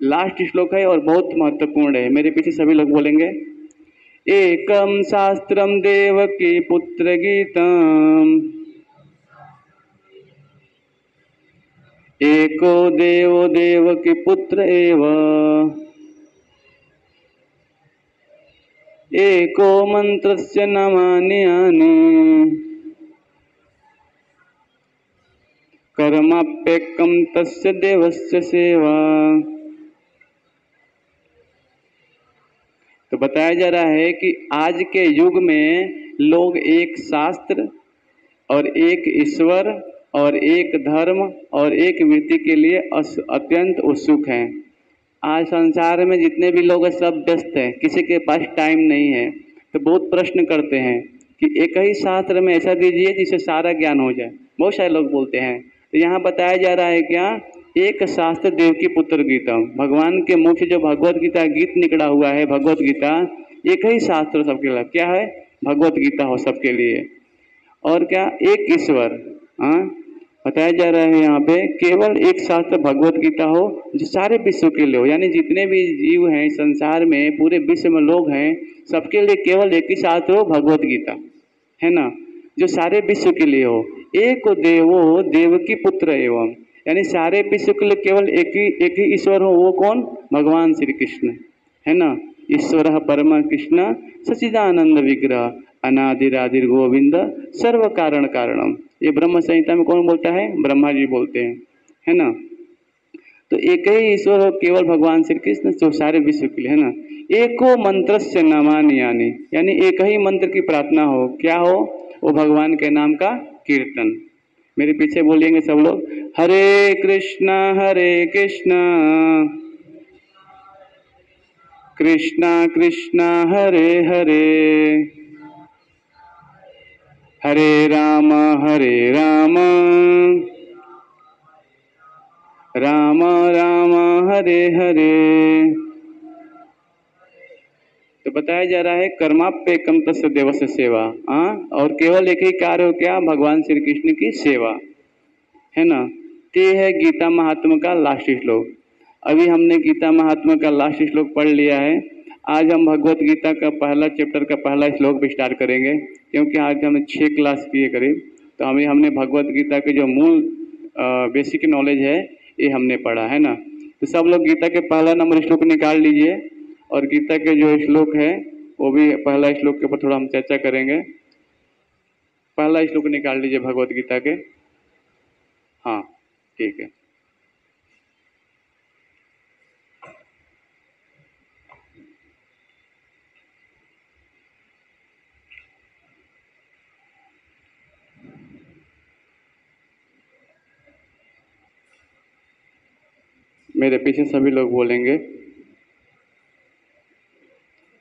लास्ट श्लोक है और बहुत महत्वपूर्ण है, मेरे पीछे सभी लोग बोलेंगे। एकम शास्त्रम देवकी पुत्र गीतम, एको देवो देवकी पुत्र एव, एको मंत्रस्य नामानि यानि, कर्माप्येकं तस्य देवस्य सेवा। तो बताया जा रहा है कि आज के युग में लोग एक शास्त्र और एक ईश्वर और एक धर्म और एक वृत्ति के लिए अत्यंत उत्सुक हैं। आज संसार में जितने भी लोग हैं सब व्यस्त हैं, किसी के पास टाइम नहीं है। तो बहुत प्रश्न करते हैं कि एक ही शास्त्र में ऐसा दीजिए जिससे सारा ज्ञान हो जाए। बहुत सारे लोग बोलते हैं। तो यहाँ बताया जा रहा है क्या? एक शास्त्र देवकी पुत्र गीता, भगवान के मुख से जो भगवत गीता गीत निकला हुआ है, भगवत गीता एक ही शास्त्र सबके लिए। क्या है? भगवत गीता हो सबके लिए। और क्या? एक ईश्वर। हाँ, बताया जा रहा है यहाँ पे केवल एक शास्त्र भगवत गीता हो जो सारे विश्व के लिए हो, यानी जितने भी जीव हैं संसार में, पूरे विश्व में लोग हैं, सबके लिए केवल एक ही शास्त्र हो, भगवत गीता, है ना, जो सारे विश्व के लिए हो। एक देवो देवकी पुत्र एवं, यानी सारे विश्व के लिए केवल एक ही ईश्वर हो। वो कौन? भगवान श्री कृष्ण, है ना। ईश्वर परम कृष्ण सच्चिदानंद विग्रह अनादिरादिर गोविंद सर्व कारण कारणम। ये ब्रह्म संहिता में कौन बोलता है? ब्रह्मा जी बोलते हैं, है ना। तो एक ही ईश्वर हो केवल भगवान श्री कृष्ण जो सारे विश्व के लिए, है ना। एको मंत्रस्य नामानि यानि, यानी एक ही मंत्र की प्रार्थना हो। क्या हो? वो भगवान के नाम का कीर्तन। मेरे पीछे बोलेंगे सब लोग, हरे कृष्णा कृष्णा कृष्णा हरे हरे, हरे राम राम राम हरे हरे। तो बताया जा रहा है कर्माप्येकं तस्य देवस्य सेवा। हाँ, और केवल एक ही कार्य हो, क्या? भगवान श्री कृष्ण की सेवा, है ना। ये है गीता महात्मा का लास्ट श्लोक। अभी हमने गीता महात्मा का लास्ट श्लोक पढ़ लिया है। आज हम भगवत गीता का पहला चैप्टर का पहला श्लोक भी स्टार्ट करेंगे, क्योंकि आज हमने 6 क्लास किए करीब। तो हमने भगवत गीता के जो मूल बेसिक नॉलेज है ये हमने पढ़ा, है ना। तो सब लोग गीता के पहला नंबर श्लोक निकाल लीजिए, और गीता के जो श्लोक है वो भी पहला श्लोक के ऊपर थोड़ा हम चर्चा करेंगे। पहला श्लोक निकाल लीजिए भगवत गीता के। हाँ, ठीक है। मेरे पीछे सभी लोग बोलेंगे।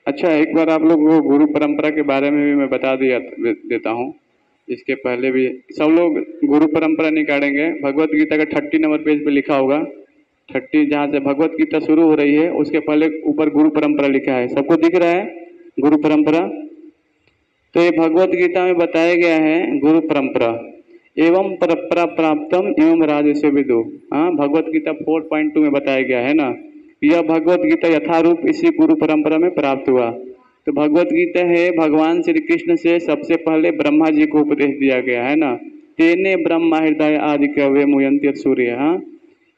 अच्छा, एक बार आप लोग वो गुरु परंपरा के बारे में भी मैं बता देता हूँ। इसके पहले भी सब लोग गुरु परंपरा निकालेंगे। भगवत गीता का 30 नंबर पेज पे लिखा होगा। 30 जहाँ से भगवत गीता शुरू हो रही है उसके पहले ऊपर गुरु परंपरा लिखा है। सबको दिख रहा है गुरु परंपरा? तो ये भगवत गीता में बताया गया है गुरु परंपरा एवं परपरा प्राप्तम एवं राजस्व विदु। हाँ, भगवत गीता 4.2 में बताया गया है ना। यह भगवत गीता यथारूप इसी गुरु परंपरा में प्राप्त हुआ। तो भगवत गीता है भगवान श्री कृष्ण से सबसे पहले ब्रह्मा जी को उपदेश दिया गया, है ना। तेने ब्रह्मा हृदय आदि कव्य मुयंति सूर्य। हाँ,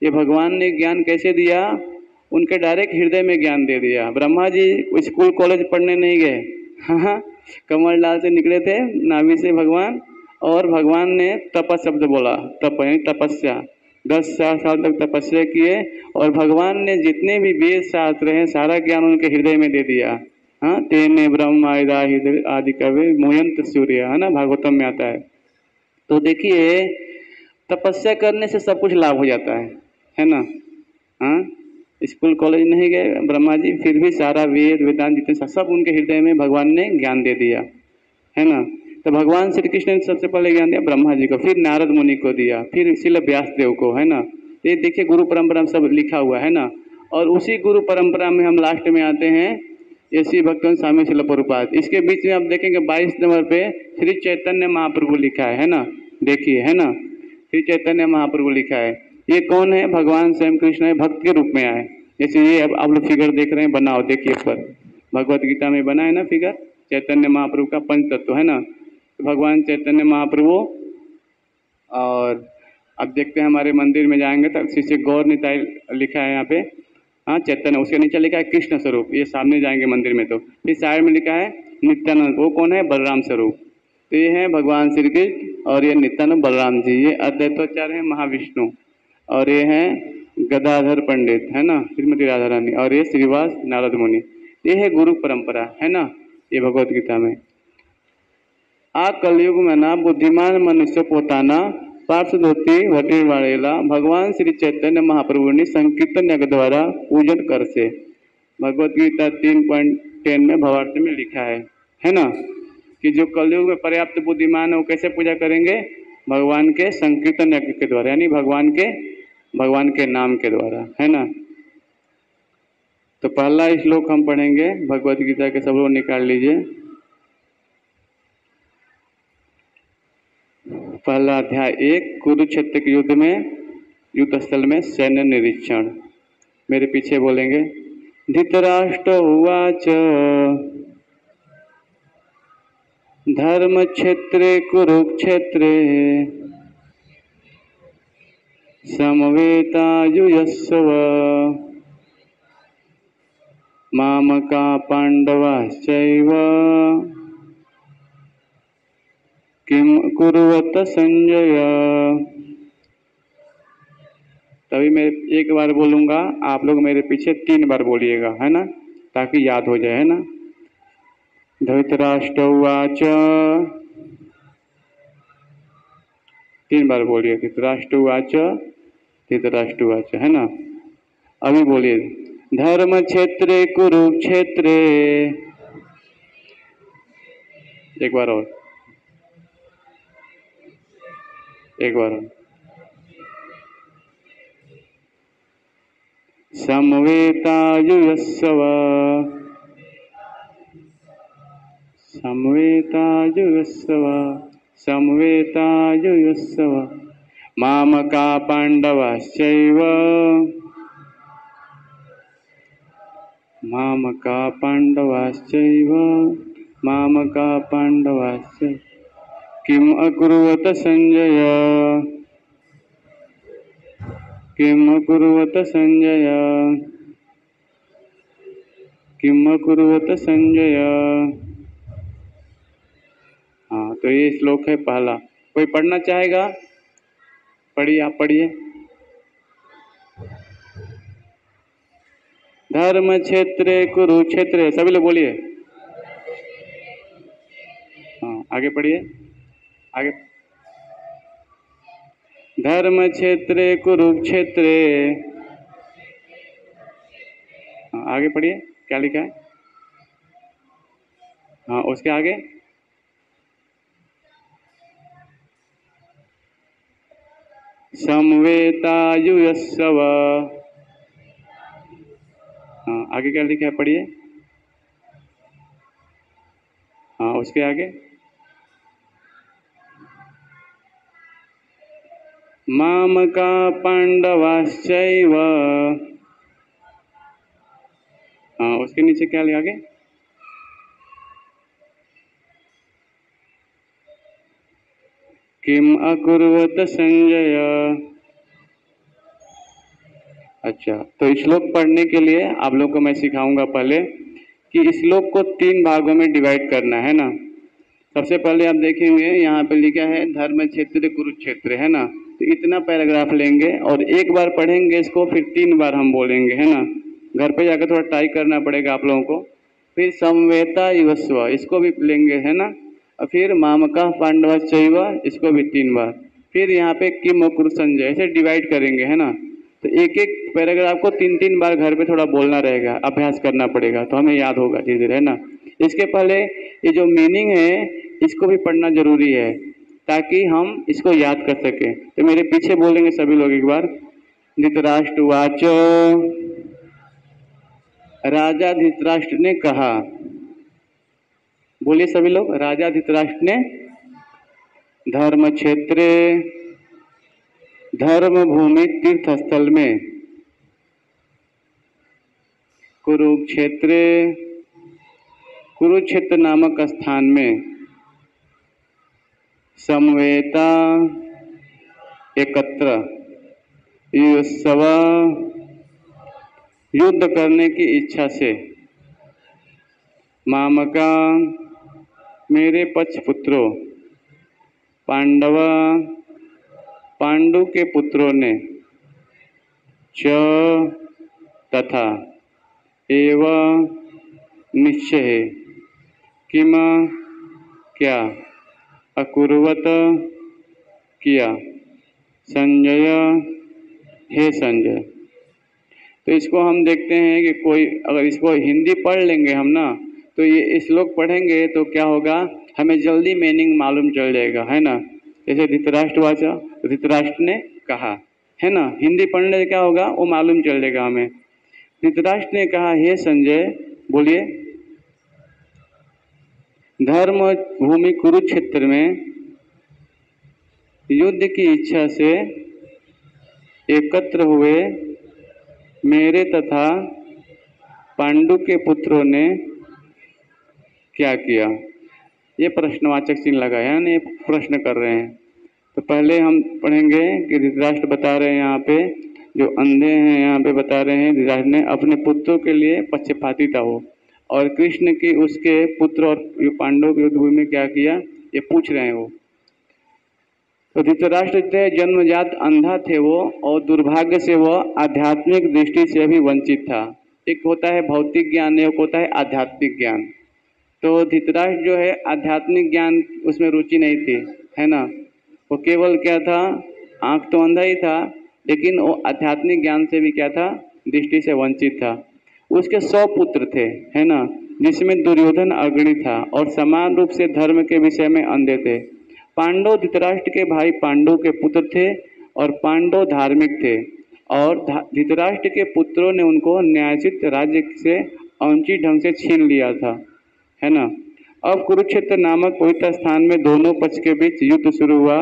ये भगवान ने ज्ञान कैसे दिया? उनके डायरेक्ट हृदय में ज्ञान दे दिया। ब्रह्मा जी स्कूल कॉलेज पढ़ने नहीं गए। हाँ, कमल लाल से निकले थे नाभि से भगवान, और भगवान ने तप शब्द बोला। तप यानी तपस्या, 10 साल तक तपस्या किए, और भगवान ने जितने भी वेद शास्त्र हैं सारा ज्ञान उनके हृदय में दे दिया। हाँ, तेने ब्रह्म आदि कवि मुयंत सूर्य, है ना, भागवतम में आता है। तो देखिए तपस्या करने से सब कुछ लाभ हो जाता है ना। हाँ, स्कूल कॉलेज नहीं गए ब्रह्मा जी, फिर भी सारा वेद वेदांत जितने सब उनके हृदय में भगवान ने ज्ञान दे दिया। है ना। तो भगवान श्री कृष्ण ने सबसे पहले ज्ञान दिया ब्रह्मा जी को, फिर नारद मुनि को दिया, फिर इसीलिए व्यास देव को, है ना। तो ये देखिए गुरु परंपरा में सब लिखा हुआ है ना। और उसी गुरु परंपरा में हम लास्ट में आते हैं ऐसी भक्तों स्वामी शिल प्रभुपाद। इसके बीच में आप देखेंगे 22 नंबर पे श्री चैतन्य महाप्रभु लिखा है ना, देखिए, है ना, श्री चैतन्य महाप्रभु लिखा है। ये कौन है? भगवान स्वयं कृष्ण है, भक्त के रूप में आए। जैसे ये अब आप लोग फिगर देख रहे हैं, बनाओ, देखिए पर भगवत गीता में बना है ना फिगर, चैतन्य महाप्रभु का पंच तत्व, है ना। तो भगवान चैतन्य महाप्रभु। और अब देखते हैं हमारे मंदिर में जाएंगे तो श्री गौर निताई लिखा है यहाँ पे, हाँ चैतन्य, उसके नीचे लिखा है कृष्ण स्वरूप, ये सामने जाएंगे मंदिर में। तो फिर साइड में लिखा है नित्यानंद, वो कौन है? बलराम स्वरूप। तो ये है भगवान श्री कृष्ण और ये नित्यानंद बलराम जी, ये अद्वैताचार्य है महाविष्णु, और ये हैं गदाधर पंडित, है ना, श्रीमती राधा रानी, और ये श्रीवास नारद मुनि। ये है गुरु परंपरा, है ना, ये भगवत गीता में। आ कलयुग में ना बुद्धिमान मनुष्य पोताना पार्षदोती वटी वाड़ेला भगवान श्री चैतन्य महाप्रभु ने संकीर्तन यज्ञ द्वारा पूजन कर से। भगवत गीता 3.10 में भावार्थ में लिखा है ना, कि जो कलयुग में पर्याप्त बुद्धिमान है वो कैसे पूजा करेंगे? भगवान के संकीर्तन यज्ञ के द्वारा, यानी भगवान के नाम के द्वारा, है ना। तो पहला श्लोक हम पढ़ेंगे भगवत गीता के, सब लोग निकाल लीजिए। पहला अध्याय 1, कुरुक्षेत्र के युद्ध में, युद्ध स्थल में सैन्य निरीक्षण। मेरे पीछे बोलेंगे। धृतराष्ट्र उवाच धर्म क्षेत्रे कुरुक्षेत्रे समवेतायुयस्व मामका पांडवाश्चैव किम कुर्वत संजय। तभी मैं एक बार बोलूँगा, आप लोग मेरे पीछे 3 बार बोलिएगा, है ना, ताकि याद हो जाए, है ना। धृतराष्ट्र उवाच, 3 बार बोलिए, धृतराष्ट्र उवाच, धृतराष्ट्र उवाच, है ना। अभी बोलिए, धर्म क्षेत्रे कुरुक्षेत्रे, एक बार और, एक बार और। समवेतायुयस्व, समवेतायुयस्व, समवेतायुयस्व मामका पांडवाश्चैव, मामका पांडवाश्चैव, मामका पांडवाश्चैव किम अकुर्वत संजय, किम अकुर्वत संजय, किम अकुर्वत संजय। हाँ, तो ये श्लोक है पहला। कोई पढ़ना चाहेगा? पढ़िए, आप पढ़िए। धर्म क्षेत्रे कुरुक्षेत्रे, सभी लोग बोलिए। हाँ, आगे पढ़िए, आगे। धर्म क्षेत्रे कुरुक्षेत्रे, हाँ, आगे पढ़िए, क्या लिखा है? हाँ, उसके आगे समवेतायुयस्व, हाँ, आगे क्या लिखा है? पढ़िए। हाँ, उसके आगे मामका पांडवाश्चैव, हाँ, उसके नीचे क्या लिखा? आगे किम अकुर्वत संजय। अच्छा, तो श्लोक पढ़ने के लिए आप लोग को मैं सिखाऊंगा पहले कि श्लोक को 3 भागों में डिवाइड करना है ना। सबसे पहले आप देखेंगे यहाँ पे लिखा है धर्म क्षेत्र कुरुक्षेत्र, है ना। तो इतना पैराग्राफ लेंगे और एक बार पढ़ेंगे इसको, फिर 3 बार हम बोलेंगे, है ना। घर पे जाकर थोड़ा ट्राई करना पड़ेगा आप लोगों को। फिर समवेता युवस्व, इसको भी लेंगे, है ना। और फिर मामका पांडवाश्चैव, इसको भी 3 बार। फिर यहाँ पे किम अकुर्वत संजय, ऐसे डिवाइड करेंगे, है ना। तो एक एक पैराग्राफ को 3-3 बार घर पे थोड़ा बोलना रहेगा, अभ्यास करना पड़ेगा, तो हमें याद होगा धीरे धीरे, है ना। इसके पहले ये जो मीनिंग है इसको भी पढ़ना जरूरी है ताकि हम इसको याद कर सकें। तो मेरे पीछे बोलेंगे सभी लोग एक बार, धृतराष्ट्रवाच, राजा धृतराष्ट्र ने कहा। बोलिए सभी लोग, राजा धृतराष्ट्र ने धर्म क्षेत्रे, धर्म भूमि तीर्थ स्थल में, कुरुक्षेत्रे, कुरुक्षेत्र नामक स्थान में, समवेता एकत्र युत्सव, युद्ध करने की इच्छा से, मामका, मेरे पक्ष पुत्रों, पांडव, पांडु के पुत्रों ने, च तथा, एवं निश्चय, किम क्या, अकुर्वत किया, संजय, हे संजय। तो इसको हम देखते हैं कि कोई अगर इसको हिंदी पढ़ लेंगे हम ना, तो ये श्लोक पढ़ेंगे तो क्या होगा, हमें जल्दी मीनिंग मालूम चल जाएगा, है ना। जैसे धृतराष्ट्रवाचा, धृतराष्ट्र ने कहा, है ना, हिंदी पढ़ने से क्या होगा वो मालूम चल जाएगा हमें। धृतराष्ट्र ने कहा, हे संजय, बोलिए, धर्म भूमि कुरुक्षेत्र में युद्ध की इच्छा से एकत्र हुए मेरे तथा पांडु के पुत्रों ने क्या किया। ये प्रश्नवाचक चिन्ह लगा है ना, ये प्रश्न कर रहे हैं। तो पहले हम पढ़ेंगे कि धृतराष्ट्र बता रहे हैं यहाँ पे, जो अंधे हैं यहाँ पे बता रहे हैं धृतराष्ट्र ने अपने पुत्रों के लिए पक्षपाती था वो, और कृष्ण की उसके पुत्र और पांडवों के युद्ध भूमि में क्या किया ये पूछ रहे हैं वो। तो धृतराष्ट्र थे जन्मजात अंधा थे वो, और दुर्भाग्य से वह आध्यात्मिक दृष्टि से भी वंचित था। एक होता है भौतिक ज्ञान, एक होता है आध्यात्मिक ज्ञान। तो धृतराष्ट्र जो है आध्यात्मिक ज्ञान उसमें रुचि नहीं थी, है ना। वो केवल क्या था, आंख तो अंधा ही था, लेकिन वो आध्यात्मिक ज्ञान से भी क्या था, दृष्टि से वंचित था। उसके 100 पुत्र थे, है ना, जिसमें दुर्योधन अग्रणी था और समान रूप से धर्म के विषय में अंधे थे। पांडव धृतराष्ट्र के भाई पांडु के पुत्र थे और पांडव धार्मिक थे, और धृतराष्ट्र के पुत्रों ने उनको न्यायोचित राज्य से अनुचित ढंग से छीन लिया था, है ना। अब कुरुक्षेत्र नामक पवित्र स्थान में दोनों पक्ष के बीच युद्ध शुरू हुआ,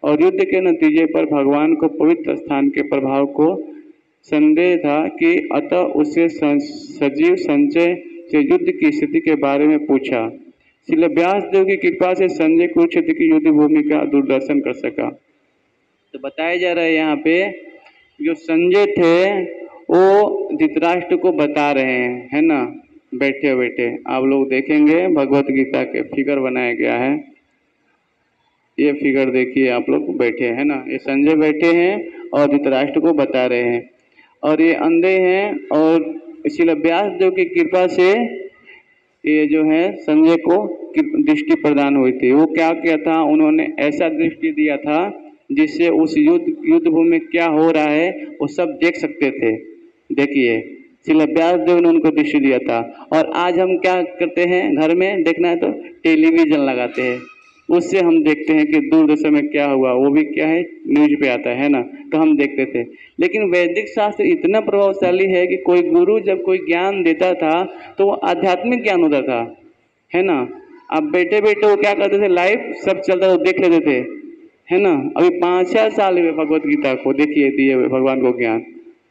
और युद्ध के नतीजे पर भगवान को पवित्र स्थान के प्रभाव को संदेह था कि अतः उससे सजीव संजय से युद्ध की स्थिति के बारे में पूछा। श्री व्यास देव की कृपा से संजय कुरुक्षेत्र की युद्ध भूमि का दूरदर्शन कर सका। तो बताया जा रहा है यहाँ पे, जो संजय थे वो धृतराष्ट्र को बता रहे हैं, है ना, बैठे बैठे। आप लोग देखेंगे भगवत गीता के फिगर बनाया गया है, ये फिगर देखिए आप लोग बैठे हैं ना, ये संजय बैठे हैं और धृतराष्ट्र को बता रहे हैं, और ये अंधे हैं, और श्री व्यास देव की कृपा से ये जो है संजय को दृष्टि प्रदान हुई थी। वो क्या किया था, उन्होंने ऐसा दृष्टि दिया था जिससे उस युद्ध भूमि में क्या हो रहा है वो सब देख सकते थे। देखिए श्री व्यास देव ने उनको दृष्टि दिया था। और आज हम क्या करते हैं, घर में देखना है तो टेलीविजन लगाते हैं, उससे हम देखते हैं कि दूरदर्शन में क्या हुआ, वो भी क्या है न्यूज पे आता है ना, तो हम देखते थे। लेकिन वैदिक शास्त्र इतना प्रभावशाली है कि कोई गुरु जब कोई ज्ञान देता था तो वो आध्यात्मिक ज्ञान होता था, है ना। अब बैठे बैठे वो क्या करते थे, लाइव सब चलता था, देख लेते थे, है ना। अभी 5-6 साल हुए भगवत गीता को देखिए दिए हुए भगवान को ज्ञान,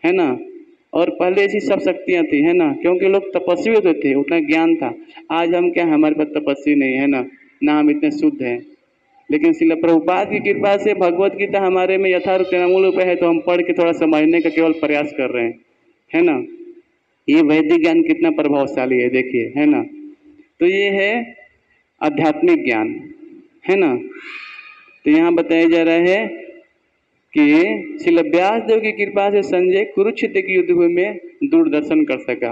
है ना। और पहले ऐसी सब शक्तियाँ थी, है ना, क्योंकि लोग तपस्वी होते थे, उतना ज्ञान था। आज हम क्या, हमारे पास तपस्वी नहीं है ना, ना हम इतने शुद्ध हैं। लेकिन श्रील प्रभुपाद की कृपा से भगवत गीता हमारे में यथार्थ तृणमूल रूप है, तो हम पढ़ के थोड़ा समझने का केवल प्रयास कर रहे हैं, है ना। ये वैदिक ज्ञान कितना प्रभावशाली है देखिए, है ना। तो ये है आध्यात्मिक ज्ञान, है ना। तो यहाँ बताया जा रहा है कि श्री व्यास देव की कृपा से संजय कुरुक्षेत्र की युद्ध भूमि में दूरदर्शन कर सका,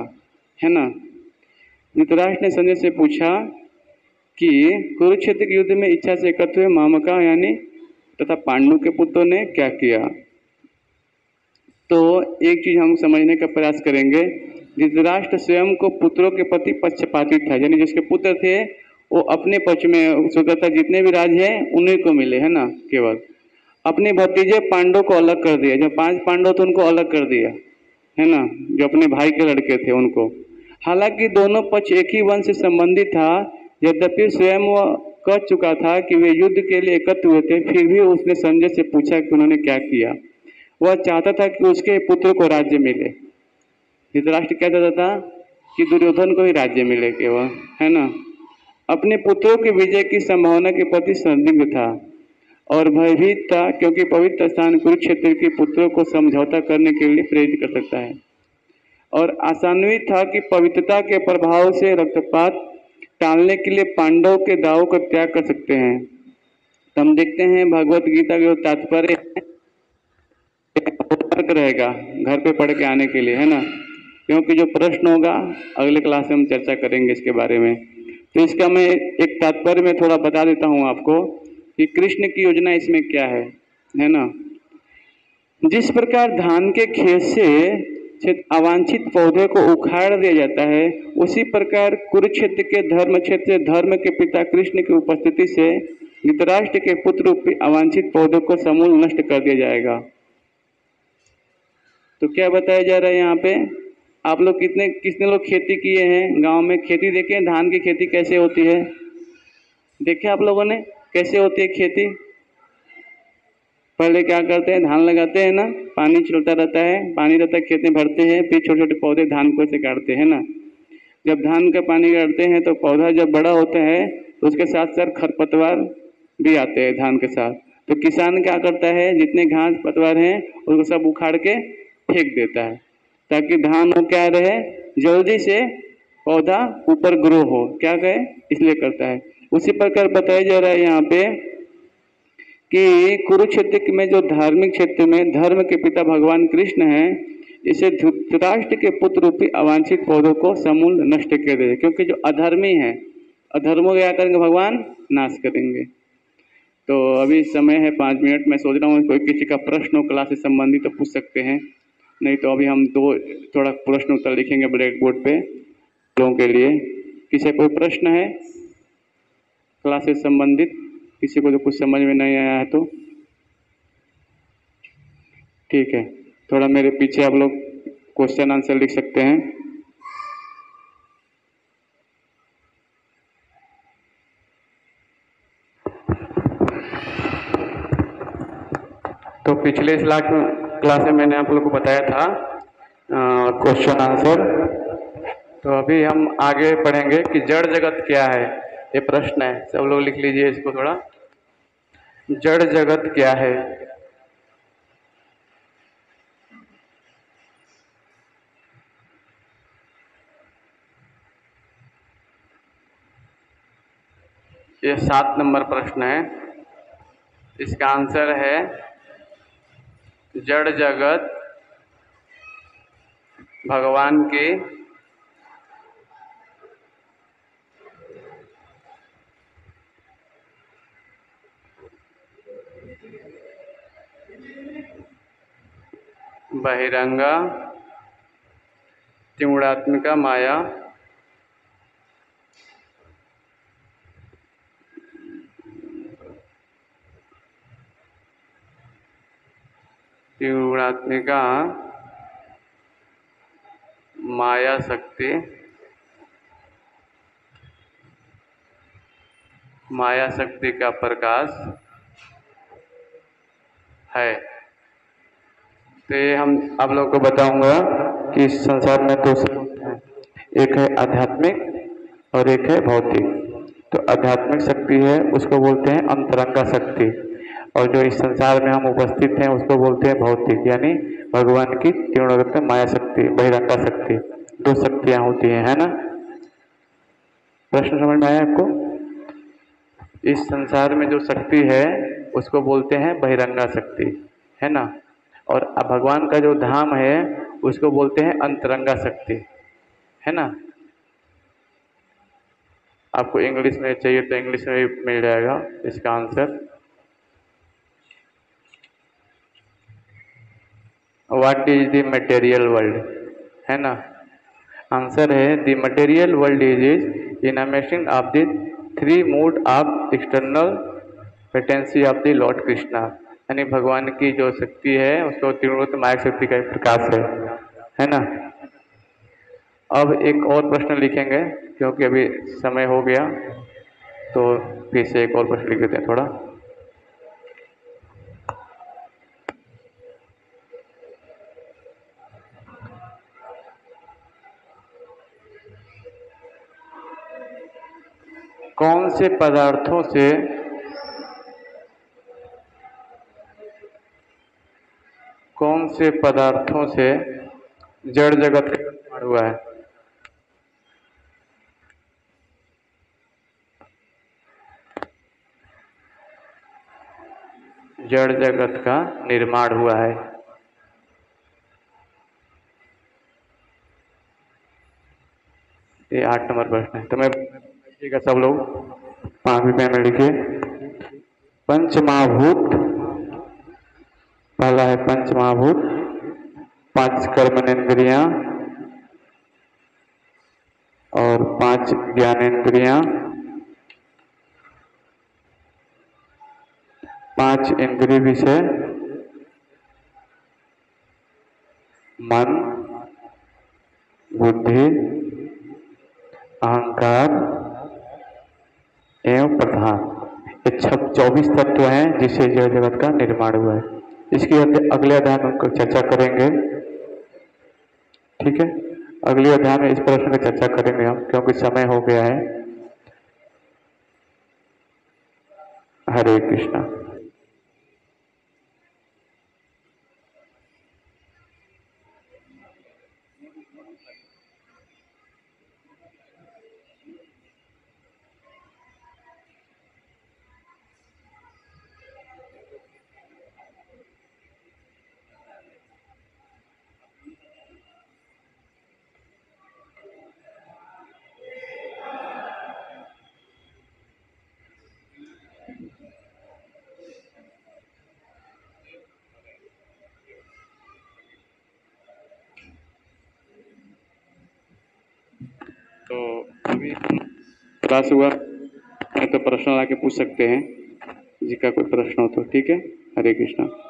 है ना। धृतराष्ट्र ने संजय से पूछा कि कुरुक्षेत्र के युद्ध में इच्छा से एकत्र हुए मामका यानी तथा पांडु के पुत्रों ने क्या किया। तो एक चीज हम समझने का प्रयास करेंगे, धृतराष्ट्र स्वयं को पुत्रों के प्रति पक्षपाती था, यानी जिसके पुत्र थे वो अपने पक्ष में सोचा था जितने भी राज हैं उन्हीं को मिले, है ना। केवल अपने भतीजे पांडव को अलग कर दिया, जो 5 पांडव थे उनको अलग कर दिया, है ना, जो अपने भाई के लड़के थे उनको। हालांकि दोनों पक्ष एक ही वंश से संबंधित था, यद्यपि स्वयं वह कह चुका था कि वे युद्ध के लिए एकत्र हुए थे, फिर भी उसने संजय से पूछा कि उन्होंने क्या किया। वह चाहता था कि उसके पुत्र को राज्य मिले। धृतराष्ट्र क्या चाहता था कि दुर्योधन को ही राज्य मिले केवल, है ना। अपने पुत्रों के विजय की संभावना के प्रति संदिग्ध था और भयभीत था, क्योंकि पवित्र स्थान कुरुक्षेत्र के पुत्रों को समझौता करने के लिए प्रेरित कर सकता है, और आशान्वित था कि पवित्रता के प्रभाव से रक्तपात टालने के लिए पांडव के दावों का त्याग कर सकते हैं। तो हम देखते हैं भगवत गीता का तात्पर्य तर्क रहेगा घर पे पढ़ के आने के लिए, है ना, क्योंकि जो प्रश्न होगा अगले क्लास में हम चर्चा करेंगे इसके बारे में। तो इसका मैं एक तात्पर्य में थोड़ा बता देता हूँ आपको कि कृष्ण की योजना इसमें क्या है ना। जिस प्रकार धान के खेत से अवांछित पौधे को उखाड़ दिया जाता है, उसी प्रकार कुरुक्षेत्र के धर्म क्षेत्र धर्म के पिता कृष्ण की उपस्थिति से धृतराष्ट्र के पुत्र रूपी अवांछित पौधों को समूल नष्ट कर दिया जाएगा। तो क्या बताया जा रहा है यहाँ पे, आप लोग कितने लोग खेती किए हैं गांव में? खेती देखे धान की खेती कैसे होती है? देखे आप लोगों ने कैसे होती है खेती? पहले क्या करते हैं, धान लगाते हैं ना, पानी चलता रहता है, पानी रहता है, खेत में भरते हैं, फिर छोटे छोटे पौधे धान को से काटते हैं ना। जब धान का पानी काटते हैं तो पौधा जब बड़ा होता है तो उसके साथ साथ खरपतवार भी आते हैं धान के साथ। तो किसान क्या करता है, जितने घास पतवार हैं उसको सब उखाड़ के फेंक देता है, ताकि धान हो क्या रहे, जल्दी से पौधा ऊपर ग्रो हो, क्या कहे, इसलिए करता है। उसी प्रकार बताया जा रहा है यहाँ पे कि कुरुक्षेत्र में जो धार्मिक क्षेत्र में धर्म के पिता भगवान कृष्ण हैं, इसे धृतराष्ट्र के पुत्र रूपी अवांछित पौधों को समूल नष्ट कर दे, क्योंकि जो अधर्मी है, अधर्मों क्या करेंगे, भगवान नाश करेंगे। तो अभी समय है 5 मिनट, मैं सोच रहा हूँ कोई किसी का प्रश्न हो क्लास से संबंधित तो पूछ सकते हैं, नहीं तो अभी हम थोड़ा प्रश्न उत्तर लिखेंगे ब्लैक बोर्ड पे लोगों के लिए। किसी कोई प्रश्न है क्लास से संबंधित? किसी को तो कुछ समझ में नहीं आया है तो ठीक है, थोड़ा मेरे पीछे आप लोग क्वेश्चन आंसर लिख सकते हैं। तो पिछले क्लास में मैंने आप लोग को बताया था क्वेश्चन आंसर। तो अभी हम आगे पढ़ेंगे कि जड़ जगत क्या है। ये प्रश्न है, सब लोग लिख लीजिए इसको थोड़ा। जड़ जगत क्या है? ये 7 नंबर प्रश्न है। इसका आंसर है जड़ जगत भगवान की बहिरंगा त्रिगुणात्मिका माया त्रिगुणात्मिका माया शक्ति का प्रकाश है। तो ये हम आप लोगों को बताऊंगा कि इस संसार में 2 शक्ति हैं, एक है आध्यात्मिक और एक है भौतिक। तो आध्यात्मिक शक्ति है उसको बोलते हैं अंतरंगा शक्ति, और जो इस संसार में हम उपस्थित हैं उसको बोलते हैं भौतिक, यानी भगवान की त्रिगुणात्मक माया शक्ति, बहिरंगा शक्ति। 2 शक्तियां होती हैं, है ना। प्रश्न समझ में आया आपको? इस संसार में जो शक्ति है उसको बोलते हैं बहिरंगा शक्ति, है ना, और भगवान का जो धाम है उसको बोलते हैं अंतरंगा शक्ति, है ना। आपको इंग्लिश में चाहिए तो इंग्लिश में भी मिल जाएगा इसका answer. What is the material world, है ना। आंसर है the material world is emanation of the 3 mode of external potency of the lord Krishna, यानी भगवान की जो शक्ति है उसको तीव्रत मायक शक्ति का एक प्रकाश है ना। अब एक और प्रश्न लिखेंगे क्योंकि अभी समय हो गया, तो फिर से एक और प्रश्न लिख देते हैं थोड़ा। कौन से पदार्थों से जड़ जगत का निर्माण हुआ है? जड़ जगत का निर्माण हुआ है। ये 8 नंबर प्रश्न है। तो मैं देखिएगा सब लोग 5वीं पेन में लिखिए। पंचमहाभूत, पहला है पंचमहाभूत, 5 कर्मेंद्रियां और 5 ज्ञानेंद्रियां, 5 इंद्रिय विषय, मन, बुद्धि, अहंकार एवं प्रधान, ये 24 तत्व हैं जिससे जड़ जगत का निर्माण हुआ है। इसके अगले अध्याय में उनको चर्चा करेंगे, ठीक है। अगले अध्याय में इस प्रश्न की चर्चा करेंगे हम, क्योंकि समय हो गया है। हरे कृष्णा। तो अभी क्लास हुआ है, तो प्रश्न आके पूछ सकते हैं, जिसका कोई प्रश्न हो तो, ठीक है। हरे कृष्णा।